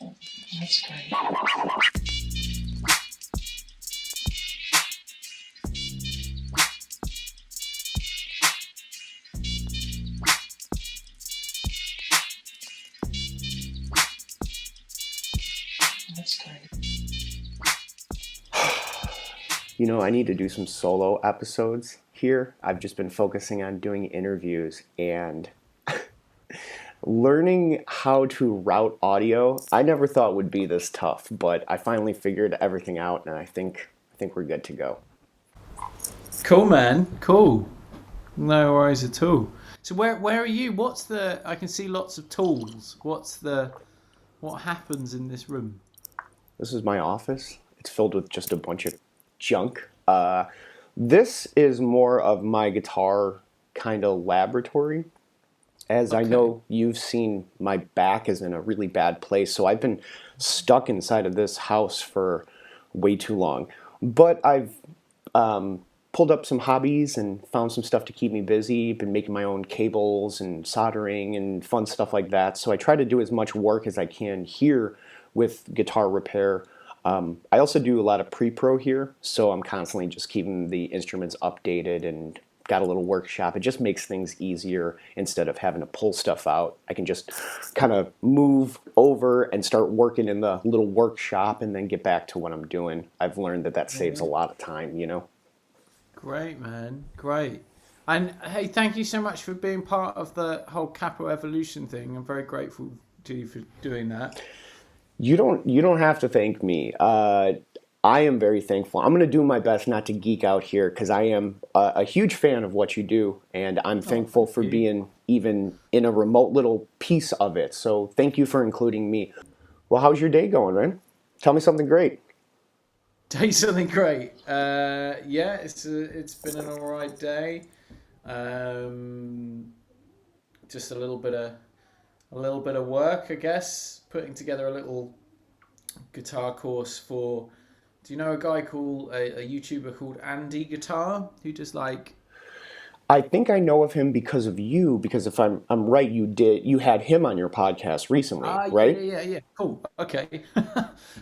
That's great. That's great. You know, I need to do some solo episodes here. I've just been focusing on doing interviews and learning how to route audio. I never thought would be this tough, but I finally figured everything out, and I think we're good to go. Cool, man. Cool. No worries at all. So where are you? What's the? I can see lots of tools. What happens in this room? This is my office. It's filled with just a bunch of junk. This is more of my guitar kind of laboratory. As I Okay. know you've seen, my back is in a really bad place, so I've been stuck inside of this house for way too long. But I've pulled up some hobbies and found some stuff to keep me busy. Been making my own cables and soldering and fun stuff like that. So I try to do as much work as I can here with guitar repair. I also do a lot of pre-pro here, so I'm constantly just keeping the instruments updated and got a little workshop. It just makes things easier instead of having to pull stuff out. I can just kind of move over and start working in the little workshop and then get back to what I'm doing. I've learned that saves a Yeah. lot of time, you know? Great, man. Great. And hey, thank you so much for being part of the whole Capo Evolution thing. I'm very grateful to you for doing that. You don't have to thank me. I am very thankful. I'm going to do my best not to geek out here because I am a huge fan of what you do, and I'm Oh, thankful thank for you. being even in a remote little piece of it. So thank you for including me. Well, how's your day going, man? Tell me something great. Day something great. Yeah, it's been an all right day. Um, just a little bit of work, I guess. Putting together a little guitar course for. Do you know a guy called a YouTuber called Andy Guitar who does like. I think I know of him because of you. Because if I'm right, you had him on your podcast recently, Ah, yeah, right? yeah, yeah. Cool. Okay.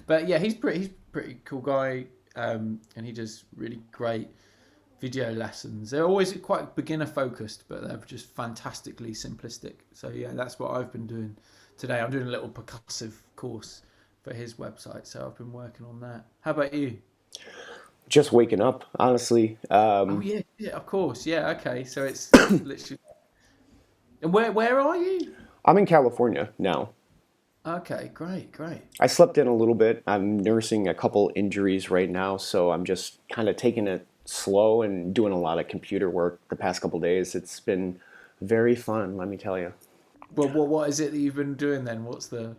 But yeah, he's pretty cool guy, and he does really great video lessons. They're always quite beginner focused, but they're just fantastically simplistic. So yeah, that's what I've been doing today. I'm doing a little percussive course for his website, so I've been working on that. How about you? Just waking up, honestly. Oh yeah, yeah, of course. Yeah, okay. So it's literally. And where are you? I'm in California now. Okay, great, great. I slept in a little bit. I'm nursing a couple injuries right now, so I'm just kind of taking it slow and doing a lot of computer work the past couple days. It's been very fun, let me tell you. Well, what is it that you've been doing then? What's the?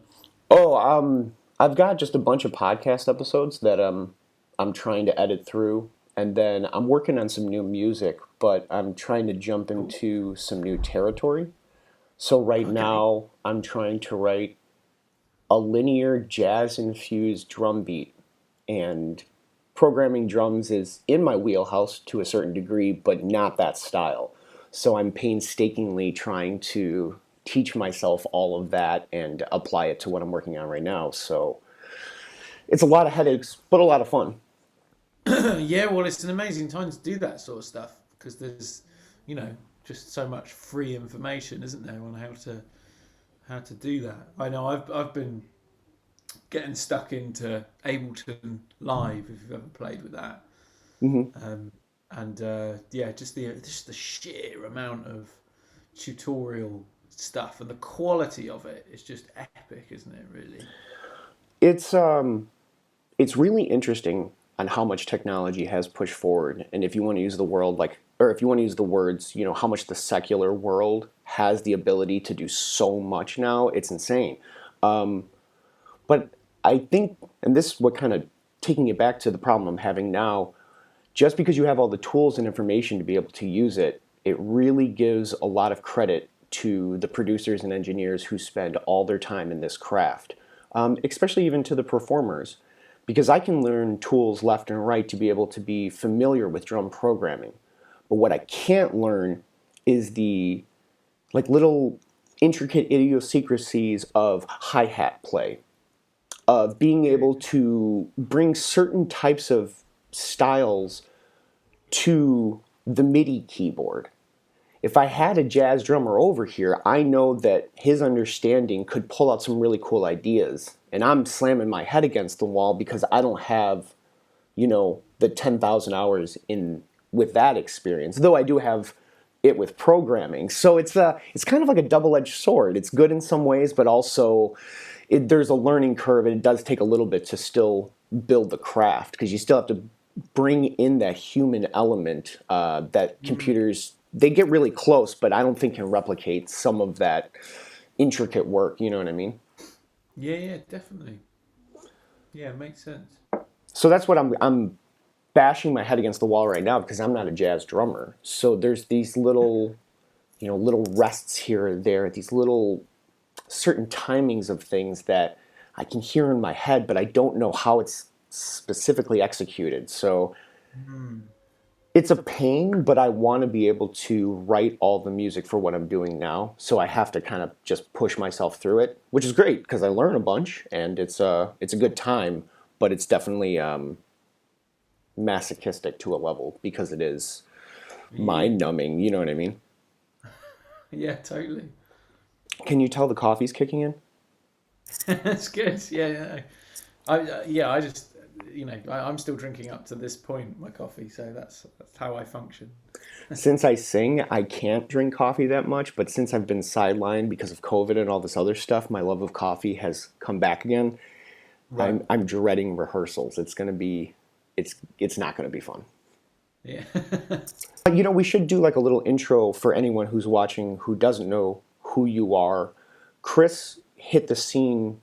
Oh, I've got just a bunch of podcast episodes that I'm trying to edit through, and then I'm working on some new music, but I'm trying to jump Cool. into some new territory. So right Okay. now, I'm trying to write a linear jazz infused drum beat, and programming drums is in my wheelhouse to a certain degree, but not that style. So I'm painstakingly trying to teach myself all of that and apply it to what I'm working on right now. So it's a lot of headaches, but a lot of fun. Yeah, well, it's an amazing time to do that sort of stuff because there's, you know, just so much free information, isn't there, on how to do that. I know I've been getting stuck into Ableton Live if you've ever played with that, Hmm. um, and yeah, just the sheer amount of tutorial stuff and the quality of it is just epic, isn't it? Really. It's it's really interesting on how much technology has pushed forward, and if you want to use the world like, or if you want to use the words, you know, how much the secular world has the ability to do so much now. It's insane. But I think, and this is what kind of taking it back to the problem I'm having now, just because you have all the tools and information to be able to use it, it really gives a lot of credit to the producers and engineers who spend all their time in this craft, especially even to the performers. Because I can learn tools left and right to be able to be familiar with drum programming. But what I can't learn is the like little intricate idiosyncrasies of hi-hat play. of being able to bring certain types of styles to the MIDI keyboard. If I had a jazz drummer over here, I know that his understanding could pull out some really cool ideas. And I'm slamming my head against the wall because I don't have, the 10,000 hours in with that experience. Though I do have it with programming. So it's kind of like a double-edged sword. It's good in some ways, but also there's a learning curve, and it does take a little bit to still build the craft, because you still have to bring in that human element that computers, they get really close, but I don't think can replicate some of that intricate work. You know what I mean? Yeah, definitely. Yeah, it makes sense. So that's what I'm bashing my head against the wall right now, because I'm not a jazz drummer. So there's these little, little rests here and there, these little certain timings of things that I can hear in my head, but I don't know how it's specifically executed. So it's a pain, but I want to be able to write all the music for what I'm doing now. So I have to kind of just push myself through it, which is great because I learn a bunch and it's a good time, but it's definitely masochistic to a level because it is mind numbing. You know what I mean? Yeah, totally. Can you tell the coffee's kicking in? That's good. Yeah. I just, I'm still drinking up to this point my coffee, so that's how I function. Since I sing, I can't drink coffee that much, but since I've been sidelined because of COVID and all this other stuff, my love of coffee has come back again. Right. I'm dreading rehearsals. It's not gonna be fun. Yeah. We should do like a little intro for anyone who's watching who doesn't know who you are. Chris hit the scene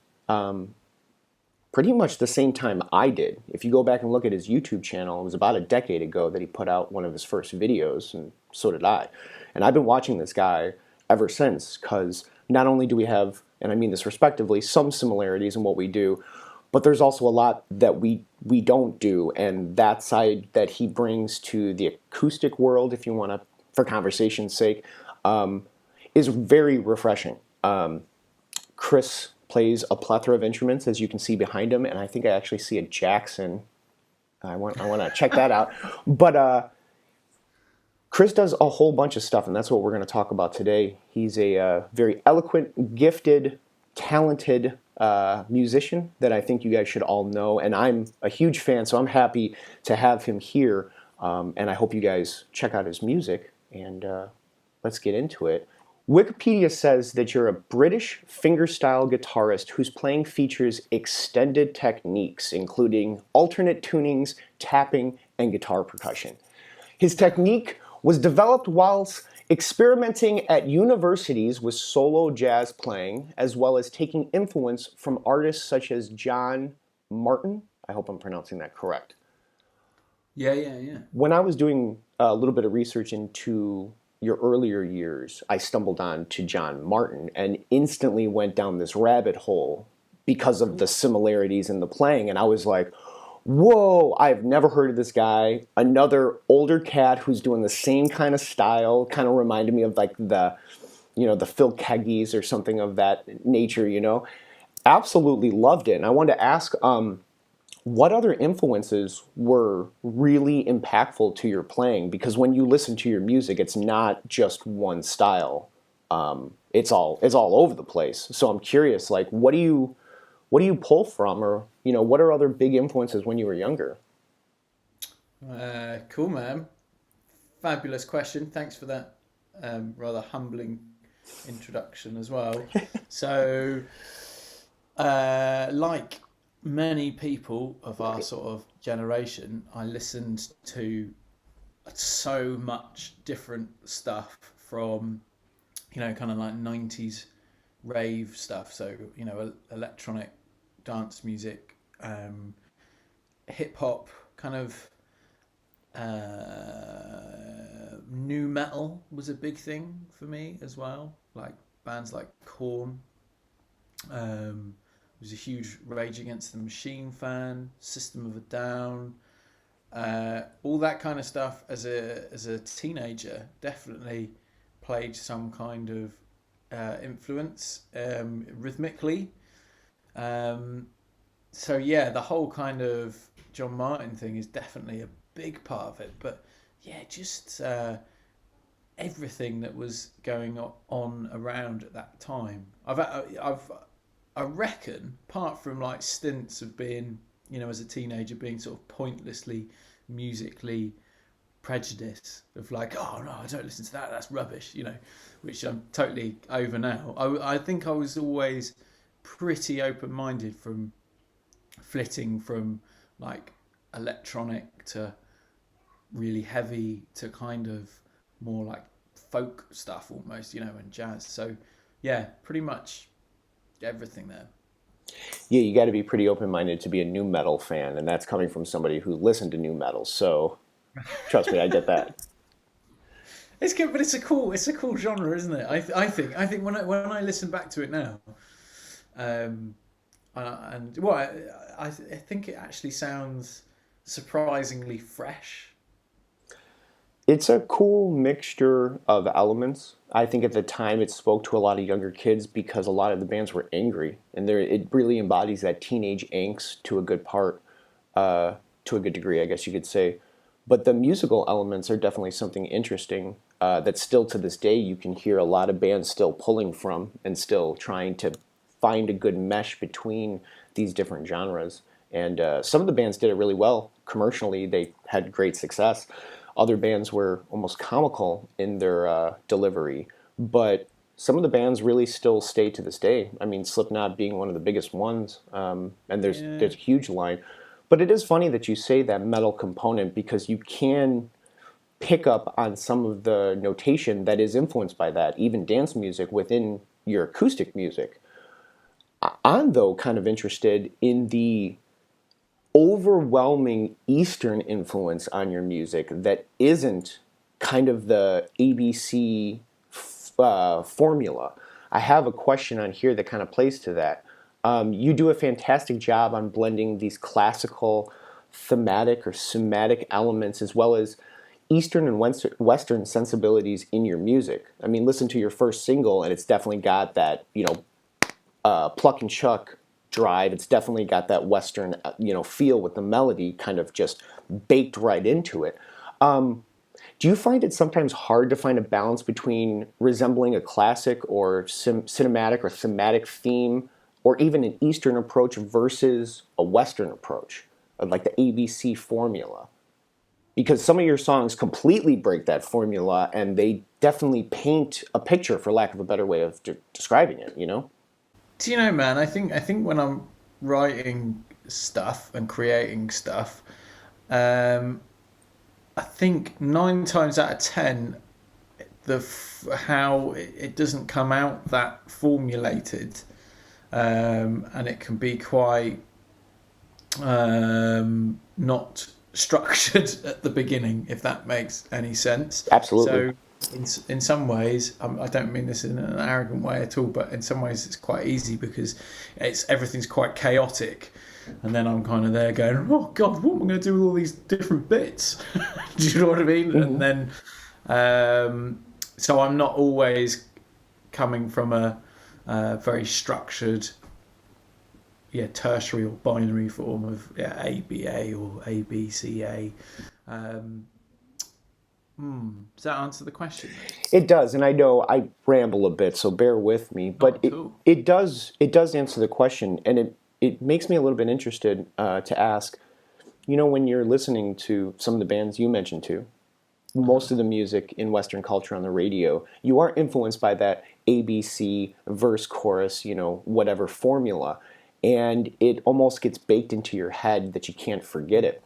pretty much the same time I did. If you go back and look at his YouTube channel, it was about a decade ago that he put out one of his first videos, and so did I. And I've been watching this guy ever since, because not only do we have, and I mean this respectively, some similarities in what we do, but there's also a lot that we don't do, and that side that he brings to the acoustic world, if you want to, for conversation's sake, is very refreshing. Chris plays a plethora of instruments, as you can see behind him, and I think I actually see a Jackson. I want to check that out. But Chris does a whole bunch of stuff, and that's what we're going to talk about today. He's a very eloquent, gifted, talented musician that I think you guys should all know, and I'm a huge fan, so I'm happy to have him here, and I hope you guys check out his music, and let's get into it. Wikipedia says that you're a British fingerstyle guitarist whose playing features extended techniques, including alternate tunings, tapping, and guitar percussion. His technique was developed whilst experimenting at universities with solo jazz playing, as well as taking influence from artists such as John Martin. I hope I'm pronouncing that correct. Yeah. When I was doing a little bit of research into your earlier years, I stumbled on to John Martin and instantly went down this rabbit hole because of the similarities in the playing. And I was like, whoa, I've never heard of this guy. Another older cat who's doing the same kind of style, kind of reminded me of like the Phil Keggies or something of that nature. Absolutely loved it. And I wanted to ask, what other influences were really impactful to your playing? Because when you listen to your music, it's not just one style. It's all over the place. So I'm curious, like, what do you pull from, or what are other big influences when you were younger? Cool, man. Fabulous question. Thanks for that rather humbling introduction as well. So, like many people of our sort of generation, I listened to so much different stuff from, kind of like 90s rave stuff. So, electronic dance music, hip hop, kind of new metal was a big thing for me as well. Like bands like Korn. Was a huge Rage Against the Machine fan, System of a Down, all that kind of stuff. As a teenager, definitely played some kind of influence rhythmically. So yeah, the whole kind of John Martin thing is definitely a big part of it. But yeah, just everything that was going on around at that time. I reckon, apart from like stints of being, as a teenager, being sort of pointlessly musically prejudiced of like, oh no, I don't listen to that. That's rubbish, which I'm totally over now. I think I was always pretty open minded from flitting from like electronic to really heavy to kind of more like folk stuff almost, and jazz. So yeah, pretty much everything there. Yeah, you got to be pretty open-minded to be a new metal fan, and that's coming from somebody who listened to new metal. So trust me, I get that. It's good, but it's a cool genre, isn't it? I think when I listen back to it now, um, and well, I think it actually sounds surprisingly fresh. It's a cool mixture of elements. I think at the time it spoke to a lot of younger kids because a lot of the bands were angry, and it really embodies that teenage angst to a good part, to a good degree, I guess you could say. But the musical elements are definitely something interesting that still to this day you can hear a lot of bands still pulling from and still trying to find a good mesh between these different genres. And some of the bands did it really well commercially. They had great success. Other bands were almost comical in their delivery, but some of the bands really still stay to this day. I mean, Slipknot being one of the biggest ones, and Yeah. there's a huge line. But it is funny that you say that metal component because you can pick up on some of the notation that is influenced by that, even dance music within your acoustic music. I'm though kind of interested in the overwhelming Eastern influence on your music that isn't kind of the ABC formula. I have a question on here that kind of plays to that. You do a fantastic job on blending these classical thematic or somatic elements as well as Eastern and Western sensibilities in your music. I mean, listen to your first single, and it's definitely got that, pluck and chuck drive. It's definitely got that Western, feel with the melody kind of just baked right into it. Do you find it sometimes hard to find a balance between resembling a classic or cinematic or thematic theme, or even an Eastern approach versus a Western approach, like the ABC formula? Because some of your songs completely break that formula, and they definitely paint a picture, for lack of a better way of describing it. Do you know, man? I think when I'm writing stuff and creating stuff, um, I think 9 times out of 10, how it doesn't come out that formulated, and it can be quite not structured at the beginning, if that makes any sense. Absolutely. So, in some ways, I don't mean this in an arrogant way at all, but in some ways, it's quite easy because everything's quite chaotic, and then I'm kind of there going, "Oh God, what am I going to do with all these different bits?" Do you know what I mean? And then, so I'm not always coming from a very structured, tertiary or binary form of ABA or ABCA. Um, does that answer the question? It does, and I know I ramble a bit, so bear with me. But Not at all. it does answer the question, and it makes me a little bit interested to ask. When you're listening to some of the bands you mentioned to, most of the music in Western culture on the radio, you are influenced by that ABC verse chorus, whatever formula, and it almost gets baked into your head that you can't forget it.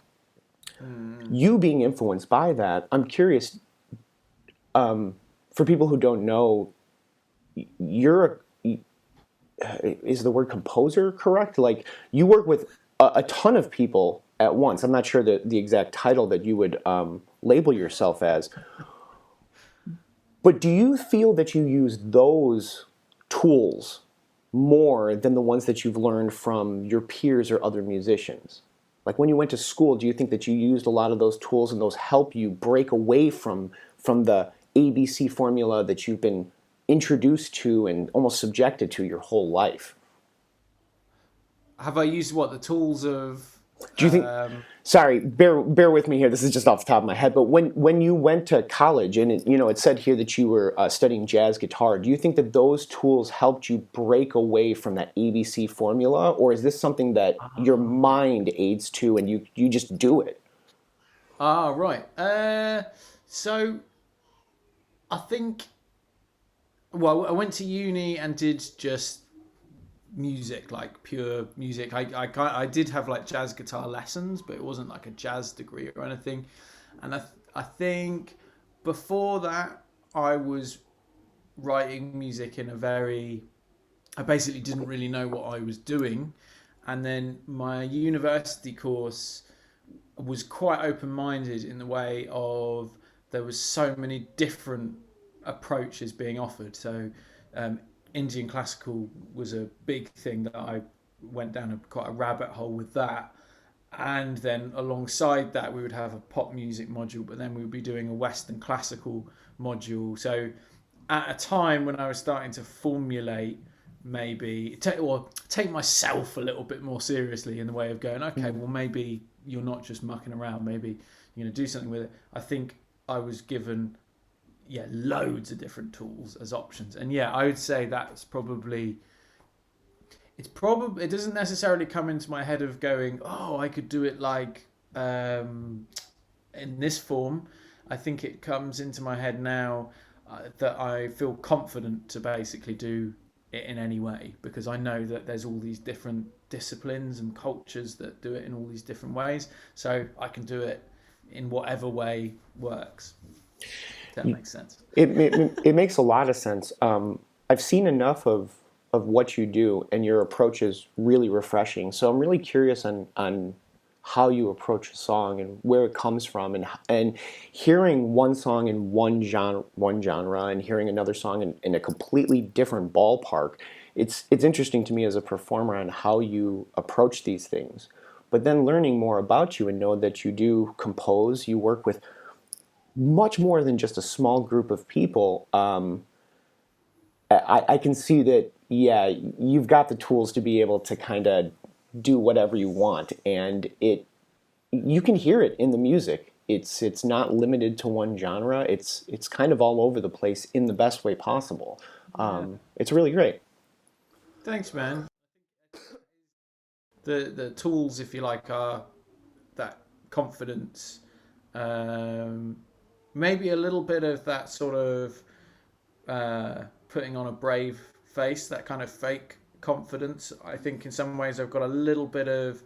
You being influenced by that, I'm curious, for people who don't know, you're is the word composer correct? Like you work with a ton of people at once. I'm not sure the exact title that you would label yourself as, but do you feel that you use those tools more than the ones that you've learned from your peers or other musicians? Like when you went to school, do you think that you used a lot of those tools and those help you break away from the ABC formula that you've been introduced to and almost subjected to your whole life? have I used what the tools of? Do you think? Sorry, bear with me here. This is just off the top of my head. But when you went to college, and it said here that you were studying jazz guitar. Do you think that those tools helped you break away from that ABC formula, or is this something that your mind aids to, and you just do it? Right. So I think. Well, I went to uni and did just music, like pure music. I did have like jazz guitar lessons, but it wasn't like a jazz degree or anything. And I think before that, I was writing music in a very. I basically didn't really know what I was doing, and then my university course was quite open-minded in the way of there was so many different approaches being offered. So Indian classical was a big thing that I went down quite a rabbit hole with that. And then alongside that, we would have a pop music module, but then we would be doing a Western classical module. So at a time when I was starting to formulate, maybe take myself a little bit more seriously in the way of going, okay, well, maybe you're not just mucking around, maybe you're going to do something with it. I think I was given loads of different tools as options, and I would say that's probably it doesn't necessarily come into my head of going, oh, I could do it like in this form. I think it comes into my head now that I feel confident to basically do it in any way, because I know that there's all these different disciplines and cultures that do it in all these different ways, so I can do it in whatever way works. That makes sense. It makes a lot of sense. I've seen enough of what you do, and your approach is really refreshing. So I'm really curious on how you approach a song and where it comes from, and hearing one song in one genre and hearing another song in a completely different ballpark. It's interesting to me as a performer on how you approach these things. But then learning more about you and know that you do compose, you work with much more than just a small group of people. I can see that, you've got the tools to be able to kind of do whatever you want, and you can hear it in the music. It's not limited to one genre. It's kind of all over the place in the best way possible. It's really great. Thanks, man. The tools, if you like, are that confidence, maybe a little bit of that sort of putting on a brave face, that kind of fake confidence. I think in some ways I've got a little bit of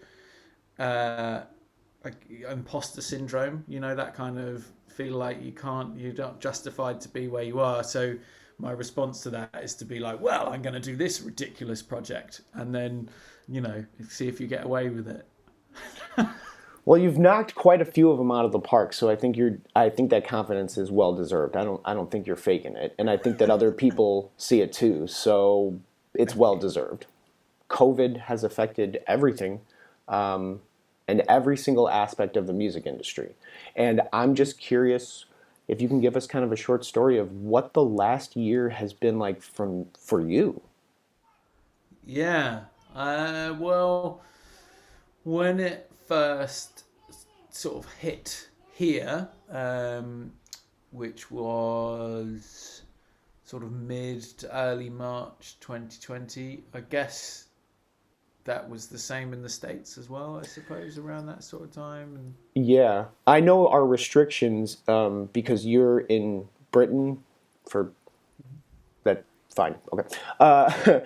like imposter syndrome, that kind of feel like you're not justified to be where you are. So my response to that is to be like, well, I'm going to do this ridiculous project, and then see if you get away with it. Well, you've knocked quite a few of them out of the park, so I think that confidence is well deserved. I don't think you're faking it, and I think that other people see it too. So it's well deserved. COVID has affected everything, and every single aspect of the music industry. And I'm just curious if you can give us kind of a short story of what the last year has been like for you. Yeah. Well, when it first sort of hit here, which was sort of mid to early March 2020, I guess that was the same in the States as well, I suppose, around that sort of time. And Yeah, I know our restrictions, because you're in Britain for that. Fine, okay.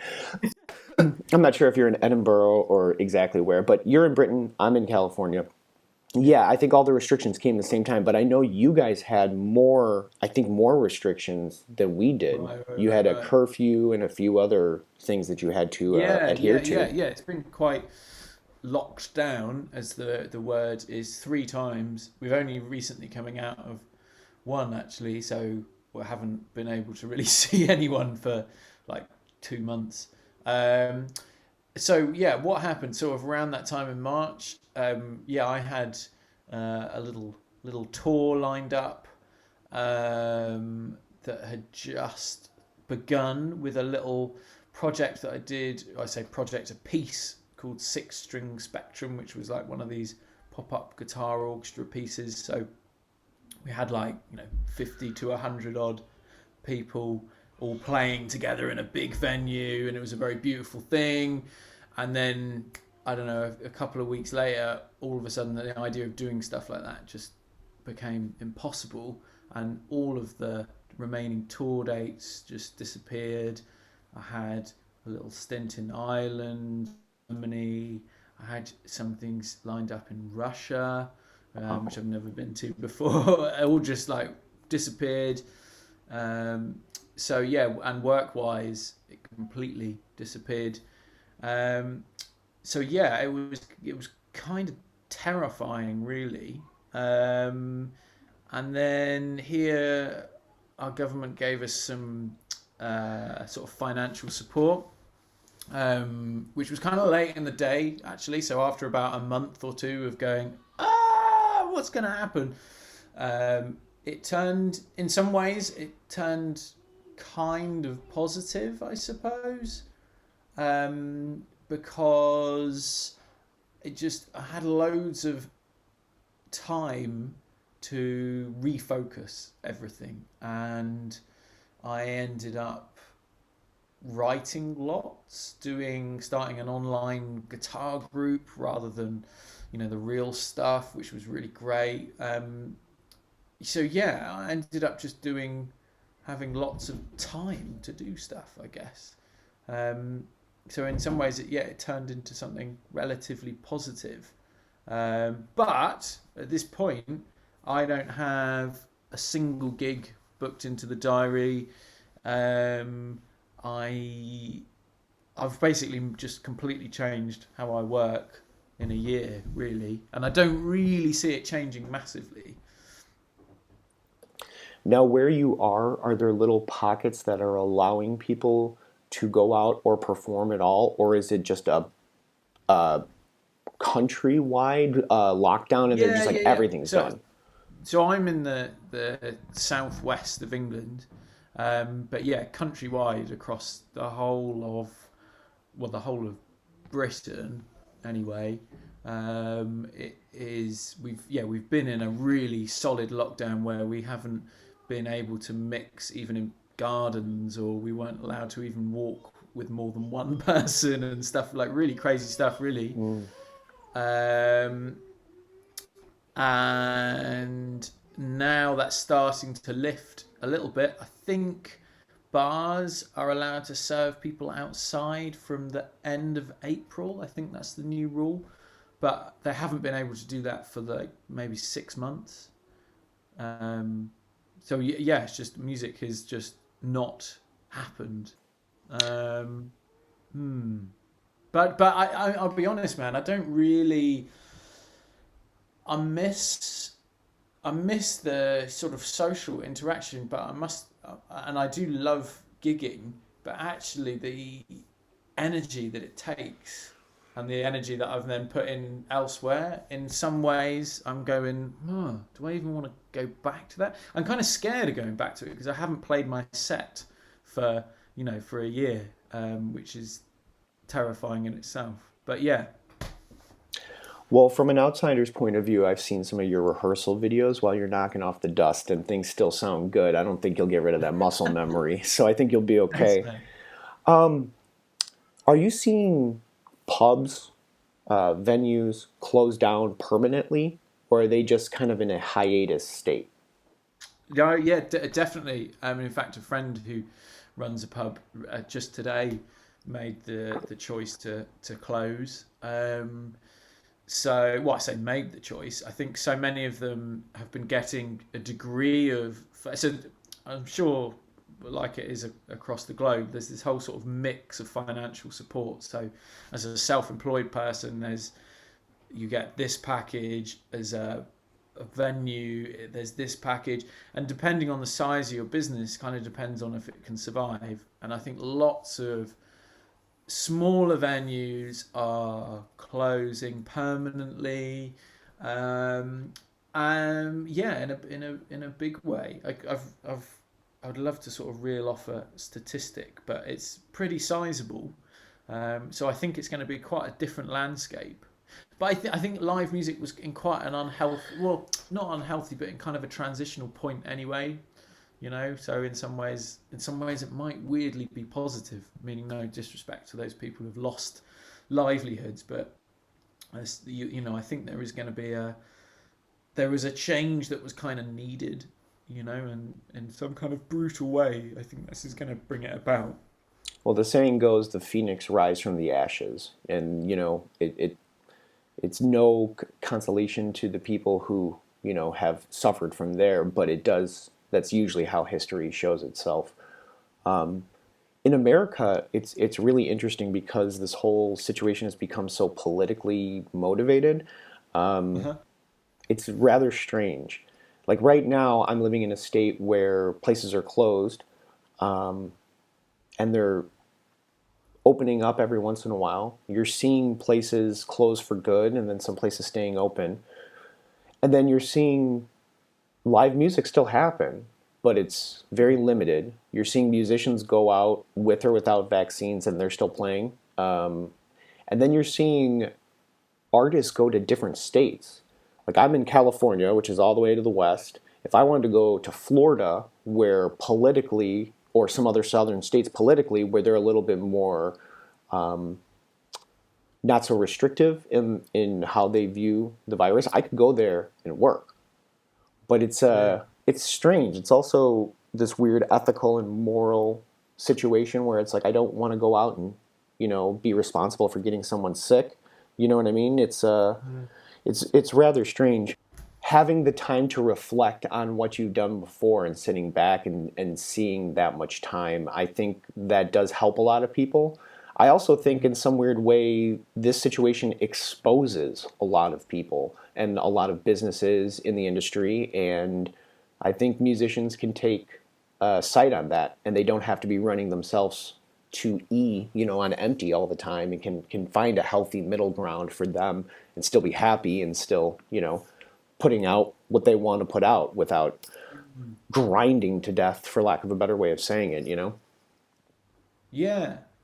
I'm not sure if you're in Edinburgh or exactly where, but you're in Britain. I'm in California. Yeah, I think all the restrictions came at the same time, but I know you guys had more restrictions than we did. You had a right. curfew and a few other things that you had to adhere to. Yeah. It's been quite locked down, as the word is, 3 times. We've only recently coming out of one, actually, so we haven't been able to really see anyone for like 2 months. What happened sort of around that time in March? I had a little tour lined up that had just begun with a little project that I did. I say project, a piece called Six String Spectrum, which was like one of these pop-up guitar orchestra pieces. So we had like 50 to 100 odd people all playing together in a big venue, and it was a very beautiful thing. And then I don't know, a couple of weeks later, all of a sudden the idea of doing stuff like that just became impossible, and all of the remaining tour dates just disappeared. I had a little stint in Ireland, Germany. I had some things lined up in Russia, which I've never been to before. All just like disappeared. So yeah, and work-wise, it completely disappeared. So yeah, it was kind of terrifying, really. And then here, our government gave us some sort of financial support, which was kind of late in the day, actually. So after about a month or two of going, what's going to happen? It turned, in some ways, it turned kind of positive, I suppose, because I had loads of time to refocus everything, and I ended up writing lots, starting an online guitar group rather than the real stuff, which was really great. So yeah, I ended up just having lots of time to do stuff, I guess. So in some ways, it turned into something relatively positive. But at this point, I don't have a single gig booked into the diary. I've basically just completely changed how I work in a year, really, and I don't really see it changing massively. Now, where you are there little pockets that are allowing people to go out or perform at all, or is it just a countrywide lockdown, and they're just like everything's done? So I'm in the southwest of England, but yeah, countrywide across the whole of Britain, anyway. It is we've been in a really solid lockdown where we haven't been able to mix even in gardens, or we weren't allowed to even walk with more than one person and stuff, like really crazy stuff, really. And now that's starting to lift a little bit. I think bars are allowed to serve people outside from the end of April. I think that's the new rule, but they haven't been able to do that for like maybe 6 months. So yeah, it's just music has just not happened. But I'll be honest, man. I don't really. I miss the sort of social interaction, but and I do love gigging. But actually, the energy that it takes, and the energy that I've then put in elsewhere, in some ways, I'm going, do I even want to go back to that? I'm kind of scared of going back to it because I haven't played my set for a year, which is terrifying in itself. But yeah. Well, from an outsider's point of view, I've seen some of your rehearsal videos while you're knocking off the dust, and things still sound good. I don't think you'll get rid of that muscle memory, so I think you'll be okay. Are you seeing pubs, venues close down permanently, or are they just kind of in a hiatus state? Yeah, definitely. In fact, a friend who runs a pub just today made the choice to close. So, I say made the choice. I think so many of them have been getting a degree of. So, I'm sure, like it is across the globe, there's this whole sort of mix of financial support. So, as a self-employed person, you get this package. As a venue, there's this package, and depending on the size of your business, kind of depends on if it can survive. And I think lots of smaller venues are closing permanently, in a big way. I'd love to sort of reel off a statistic, but it's pretty sizable. So I think it's going to be quite a different landscape. But I think live music was in quite an unhealthy, well, not unhealthy, but in kind of a transitional point anyway. So in some ways it might weirdly be positive, meaning no disrespect to those people who've lost livelihoods, but I think there was a change that was kind of needed, and in some kind of brutal way. I think this is going to bring it about. Well, the saying goes, the phoenix rise from the ashes. And, it's no consolation to the people who, have suffered from there, but that's usually how history shows itself. In America, it's really interesting because this whole situation has become so politically motivated. Uh-huh. It's rather strange. Like right now, I'm living in a state where places are closed, and they're opening up every once in a while. You're seeing places close for good, and then some places staying open. And then you're seeing live music still happen, but it's very limited. You're seeing musicians go out with or without vaccines, and they're still playing. And then you're seeing artists go to different states. Like I'm in California, which is all the way to the west. If I wanted to go to Florida, where politically, or some other southern states politically, where they're a little bit more not so restrictive in how they view the virus, I could go there and work. But it's strange. It's also this weird ethical and moral situation where it's like I don't want to go out and be responsible for getting someone sick. You know what I mean? It's rather strange. Having the time to reflect on what you've done before and sitting back and seeing that much time, I think that does help a lot of people. I also think in some weird way, this situation exposes a lot of people and a lot of businesses in the industry. And I think musicians can take sight on that, and they don't have to be running themselves to on empty all the time, and can find a healthy middle ground for them and still be happy and still, putting out what they want to put out without grinding to death, for lack of a better way of saying it.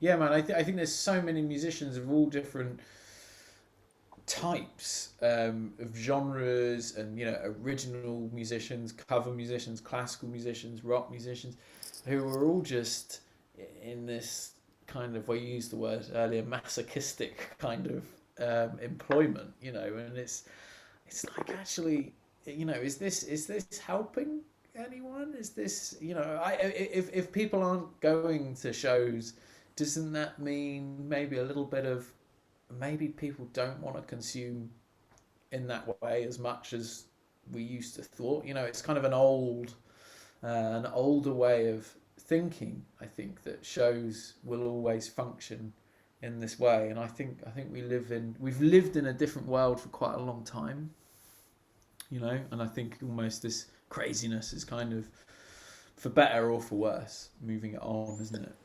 Yeah, man. I think there's so many musicians of all different types of genres, and original musicians, cover musicians, classical musicians, rock musicians, who are all just in this kind of, well, you used the word earlier, masochistic kind of employment, and it's like, actually, is this helping anyone? Is this, if people aren't going to shows, doesn't that mean maybe a little bit of, maybe people don't want to consume in that way as much as we used to thought? It's kind of an older way of thinking. I think that shows will always function in this way, and I think we've lived in a different world for quite a long time, and I think almost this craziness is kind of, for better or for worse, moving it on, isn't it?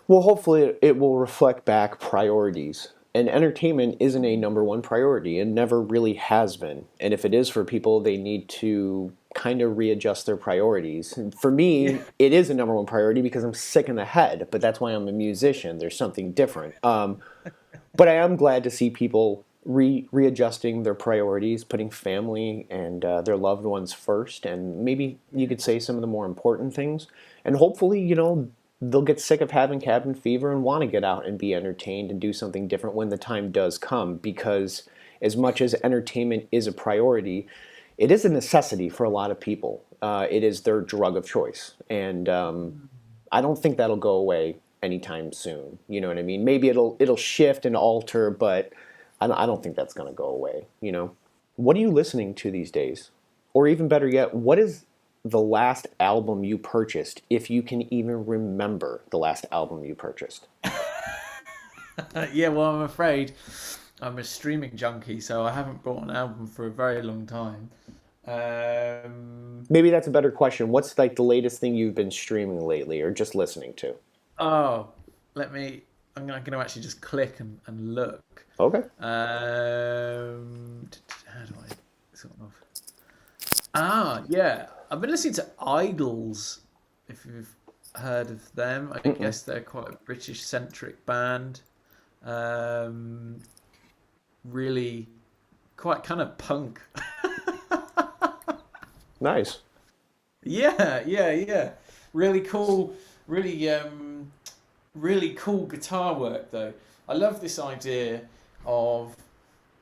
Well, hopefully it will reflect back priorities. And entertainment isn't a number one priority, and never really has been. And if it is for people, they need to kind of readjust their priorities. And for me, it is a number one priority because I'm sick in the head, but that's why I'm a musician. There's something different. But I am glad to see people readjusting their priorities, putting family and their loved ones first, and maybe you could say some of the more important things. And hopefully, they'll get sick of having cabin fever and want to get out and be entertained and do something different when the time does come. Because as much as entertainment is a priority, it is a necessity for a lot of people. It is their drug of choice. And I don't think that'll go away anytime soon. You know what I mean? Maybe it'll shift and alter, but I don't think that's going to go away. What are you listening to these days? Or even better yet, what is the last album you purchased, if you can even remember the last album you purchased? Yeah, well, I'm afraid I'm a streaming junkie, so I haven't bought an album for a very long time. Maybe that's a better question. What's like the latest thing you've been streaming lately or just listening to? Oh, I'm going to actually just click and look. Okay. How do I sort of... yeah. I've been listening to Idols, if you've heard of them. I guess they're quite a British-centric band. Um, really quite kind of punk. Nice. Yeah. Really cool, really really cool guitar work though. I love this idea of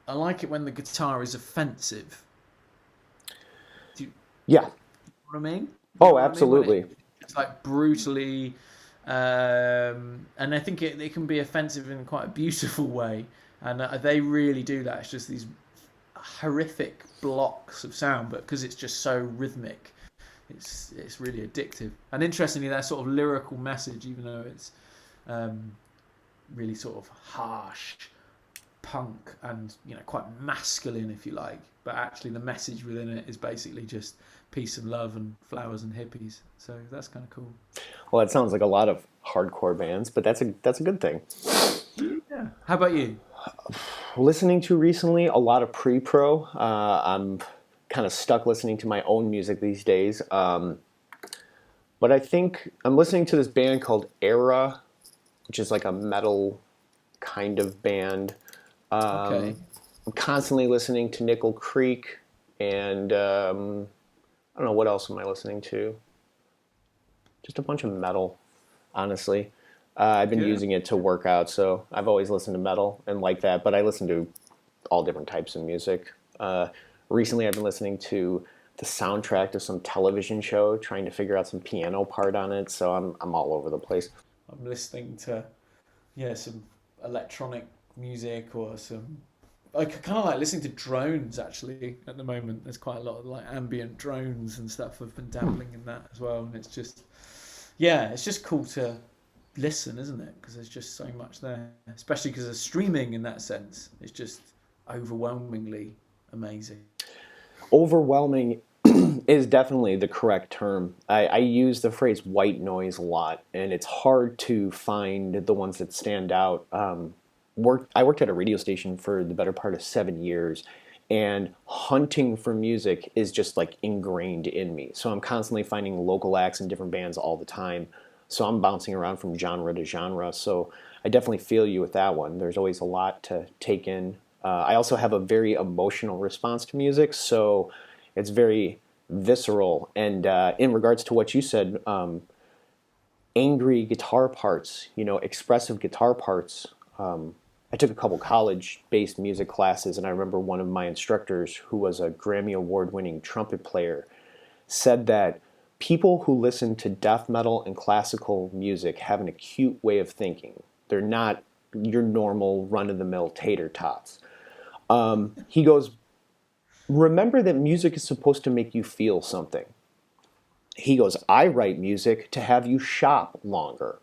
I like it when the guitar is offensive. Do you Yeah. know what I mean? Do you know Oh, what I mean? When absolutely. it's like brutally, and I think it can be offensive in quite a beautiful way, and they really do that. It's just these horrific blocks of sound, but because it's just so rhythmic, it's really addictive. And interestingly, that sort of lyrical message, even though it's um, really sort of harsh, punk, and quite masculine, if you like, but actually the message within it is basically just peace and love and flowers and hippies. So that's kind of cool. Well, that sounds like a lot of hardcore bands, but that's a good thing. Yeah. How about you? Listening to recently a lot of pre-pro. I'm kind of stuck listening to my own music these days. But I think I'm listening to this band called Era, which is like a metal kind of band. Okay. I'm constantly listening to Nickel Creek, and I don't know what else am I listening to. Just a bunch of metal, honestly. I've been Good. using it to work out, so I've always listened to metal and like that. But I listen to all different types of music. Recently, I've been listening to the soundtrack to some television show, trying to figure out some piano part on it. So I'm all over the place. I'm listening to some electronic music or some. I kind of like listening to drones actually at the moment. There's quite a lot of like ambient drones and stuff. I've been dabbling in that as well, and it's just cool to listen, isn't it? Because there's just so much there, especially because of streaming in that sense. It's just overwhelmingly amazing. Overwhelming is definitely the correct term. I use the phrase white noise a lot, and it's hard to find the ones that stand out. I worked at a radio station for the better part of 7 years, and hunting for music is just like ingrained in me. So I'm constantly finding local acts and different bands all the time. So I'm bouncing around from genre to genre. So I definitely feel you with that one. There's always a lot to take in. I also have a very emotional response to music, so it's very visceral. And in regards to what you said, angry guitar parts, expressive guitar parts. I took a couple college-based music classes, and I remember one of my instructors, who was a Grammy Award-winning trumpet player, said that people who listen to death metal and classical music have an acute way of thinking. They're not your normal run-of-the-mill tater tots. He goes, remember that music is supposed to make you feel something. He goes, I write music to have you shop longer.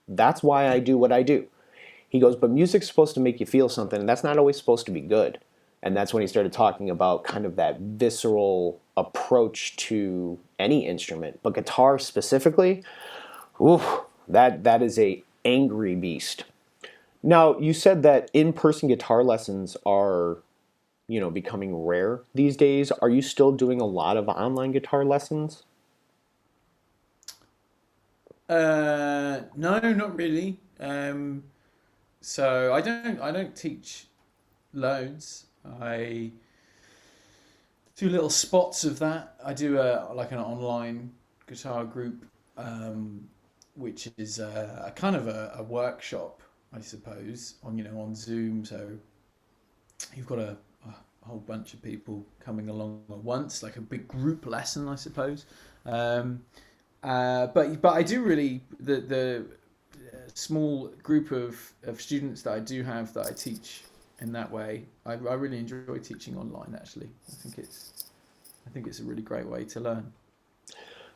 That's why I do what I do. He goes, but music's supposed to make you feel something, and that's not always supposed to be good. And that's when he started talking about kind of that visceral approach to any instrument. But guitar specifically, oof, that is a angry beast. Now, you said that in-person guitar lessons are, becoming rare these days. Are you still doing a lot of online guitar lessons? No, not really. So I don't teach loads. I do little spots of that. I do like an online guitar group, which is a kind of a workshop, I suppose, on Zoom. So you've got a whole bunch of people coming along at once, like a big group lesson, I suppose. But I do really the small group of students that I do have that I teach in that way. I really enjoy teaching online. Actually, I think it's a really great way to learn.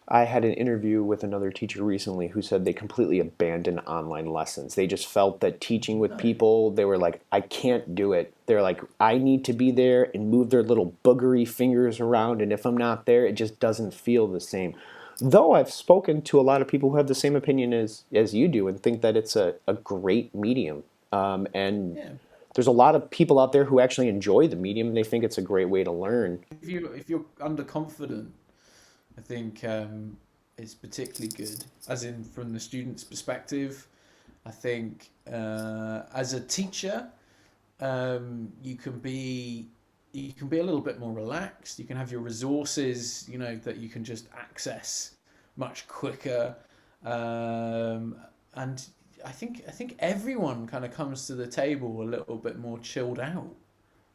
I had an interview with another teacher recently who said they completely abandoned online lessons. They just felt that teaching with No. people, they were like, I can't do it. They're like, I need to be there and move their little boogery fingers around, and if I'm not there, it just doesn't feel the same. Though I've spoken to a lot of people who have the same opinion as you do and think that it's a great medium. And Yeah. there's a lot of people out there who actually enjoy the medium and they think it's a great way to learn. If you're underconfident, I think it's particularly good, as in from the student's perspective. I think as a teacher, you can be a little bit more relaxed. You can have your resources, that you can just access much quicker. And I think everyone kind of comes to the table a little bit more chilled out,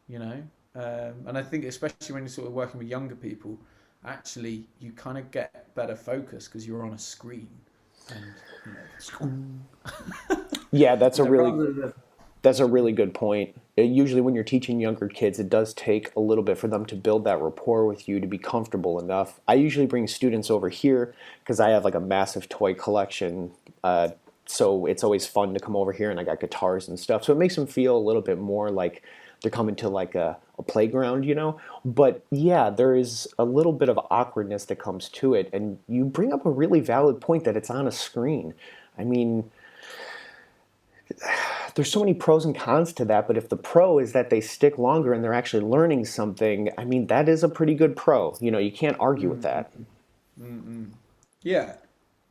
you know. And I think especially when you're sort of working with younger people, actually you kind of get better focus because you're on a screen, and Yeah, that's a really rather than that's a really good point. Usually, when you're teaching younger kids, it does take a little bit for them to build that rapport with you to be comfortable enough. I usually bring students over here because I have like a massive toy collection. So it's always fun to come over here, and I got guitars and stuff. So it makes them feel a little bit more like they're coming to like a playground, you know? But yeah, there is a little bit of awkwardness that comes to it. And you bring up a really valid point that it's on a screen. I mean, there's so many pros and cons to that, but if the pro is that they stick longer and they're actually learning something, I mean, that is a pretty good pro. You know, you can't argue with that. yeah,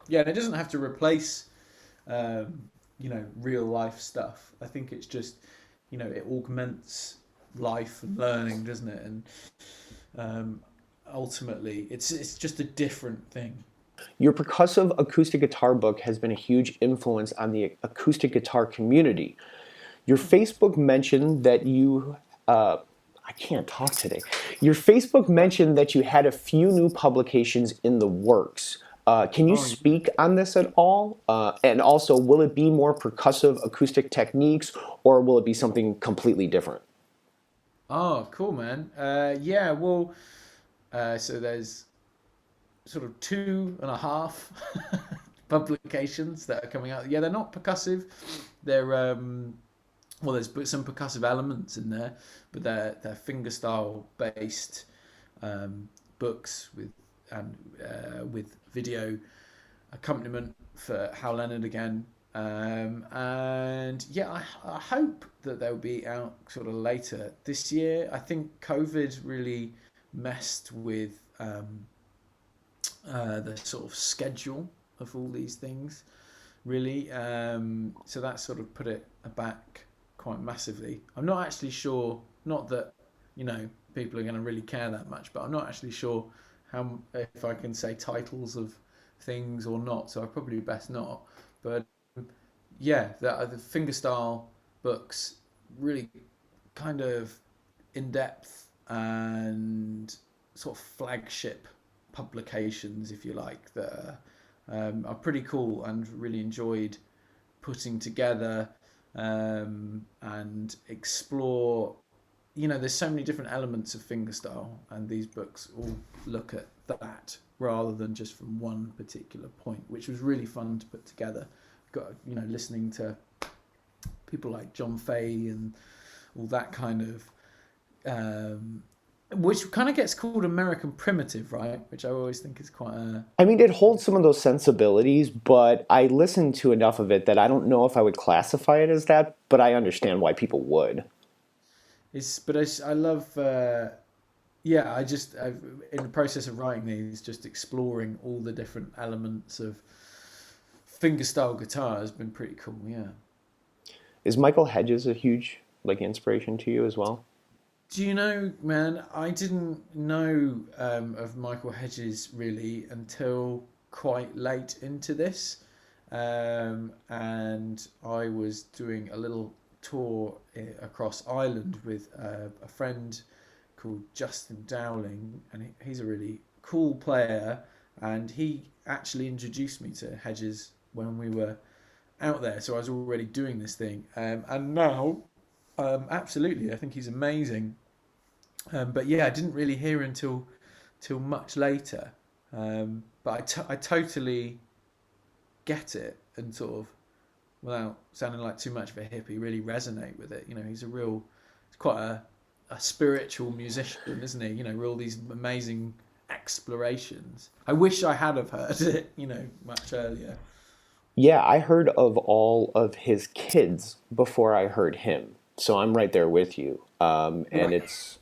yeah, and it doesn't have to replace real life stuff. I think it's just, it augments life and learning, doesn't it? And ultimately, it's just a different thing. Your percussive acoustic guitar book has been a huge influence on the acoustic guitar community. Your Facebook mentioned that you, I can't talk today. Your Facebook mentioned that you had a few new publications in the works. Can you Oh, speak on this at all? And also, will it be more percussive acoustic techniques, or will it be something completely different? oh, cool, man. Yeah, well, so there's sort of two and a half publications that are coming out. Yeah, they're not percussive. They're well, there's some percussive elements in there, but they're fingerstyle based books with video accompaniment for Hal Leonard again. And yeah, I hope that they'll be out sort of later this year. I think COVID really messed with the sort of schedule of all these things, really. So that sort of put it back quite massively. I'm not actually sure, not that, people are going to really care that much, but I'm not actually sure if I can say titles of things or not, so I probably best not. But yeah, the fingerstyle books really kind of in depth and sort of flagship publications, if you like, that are pretty cool and really enjoyed putting together, and explore. There's so many different elements of fingerstyle, and these books all look at that rather than just from one particular point, which was really fun to put together. Got listening to people like John Fay and all that kind of, which kind of gets called American primitive, right? Which I always think is quite a. I mean, it holds some of those sensibilities, but I listened to enough of it that I don't know if I would classify it as that, but I understand why people would. I love. Yeah, I've in the process of writing these, just exploring all the different elements of fingerstyle guitar has been pretty cool. Yeah. Is Michael Hedges a huge inspiration to you as well? Do you know, man? I didn't know of Michael Hedges really until quite late into this, and I was doing a little tour across Ireland with a friend called Justin Dowling, and he's a really cool player, and he actually introduced me to Hedges when we were out there. So I was already doing this thing, and now, absolutely, I think he's amazing. But yeah, I didn't really hear till much later. But I totally get it, and sort of, without sounding like too much of a hippie, really resonate with it. He's quite a spiritual musician, isn't he? All these amazing explorations. I wish I had have heard it, much earlier. Yeah, I heard of all of his kids before I heard him, so I'm right there with you. And Right. it's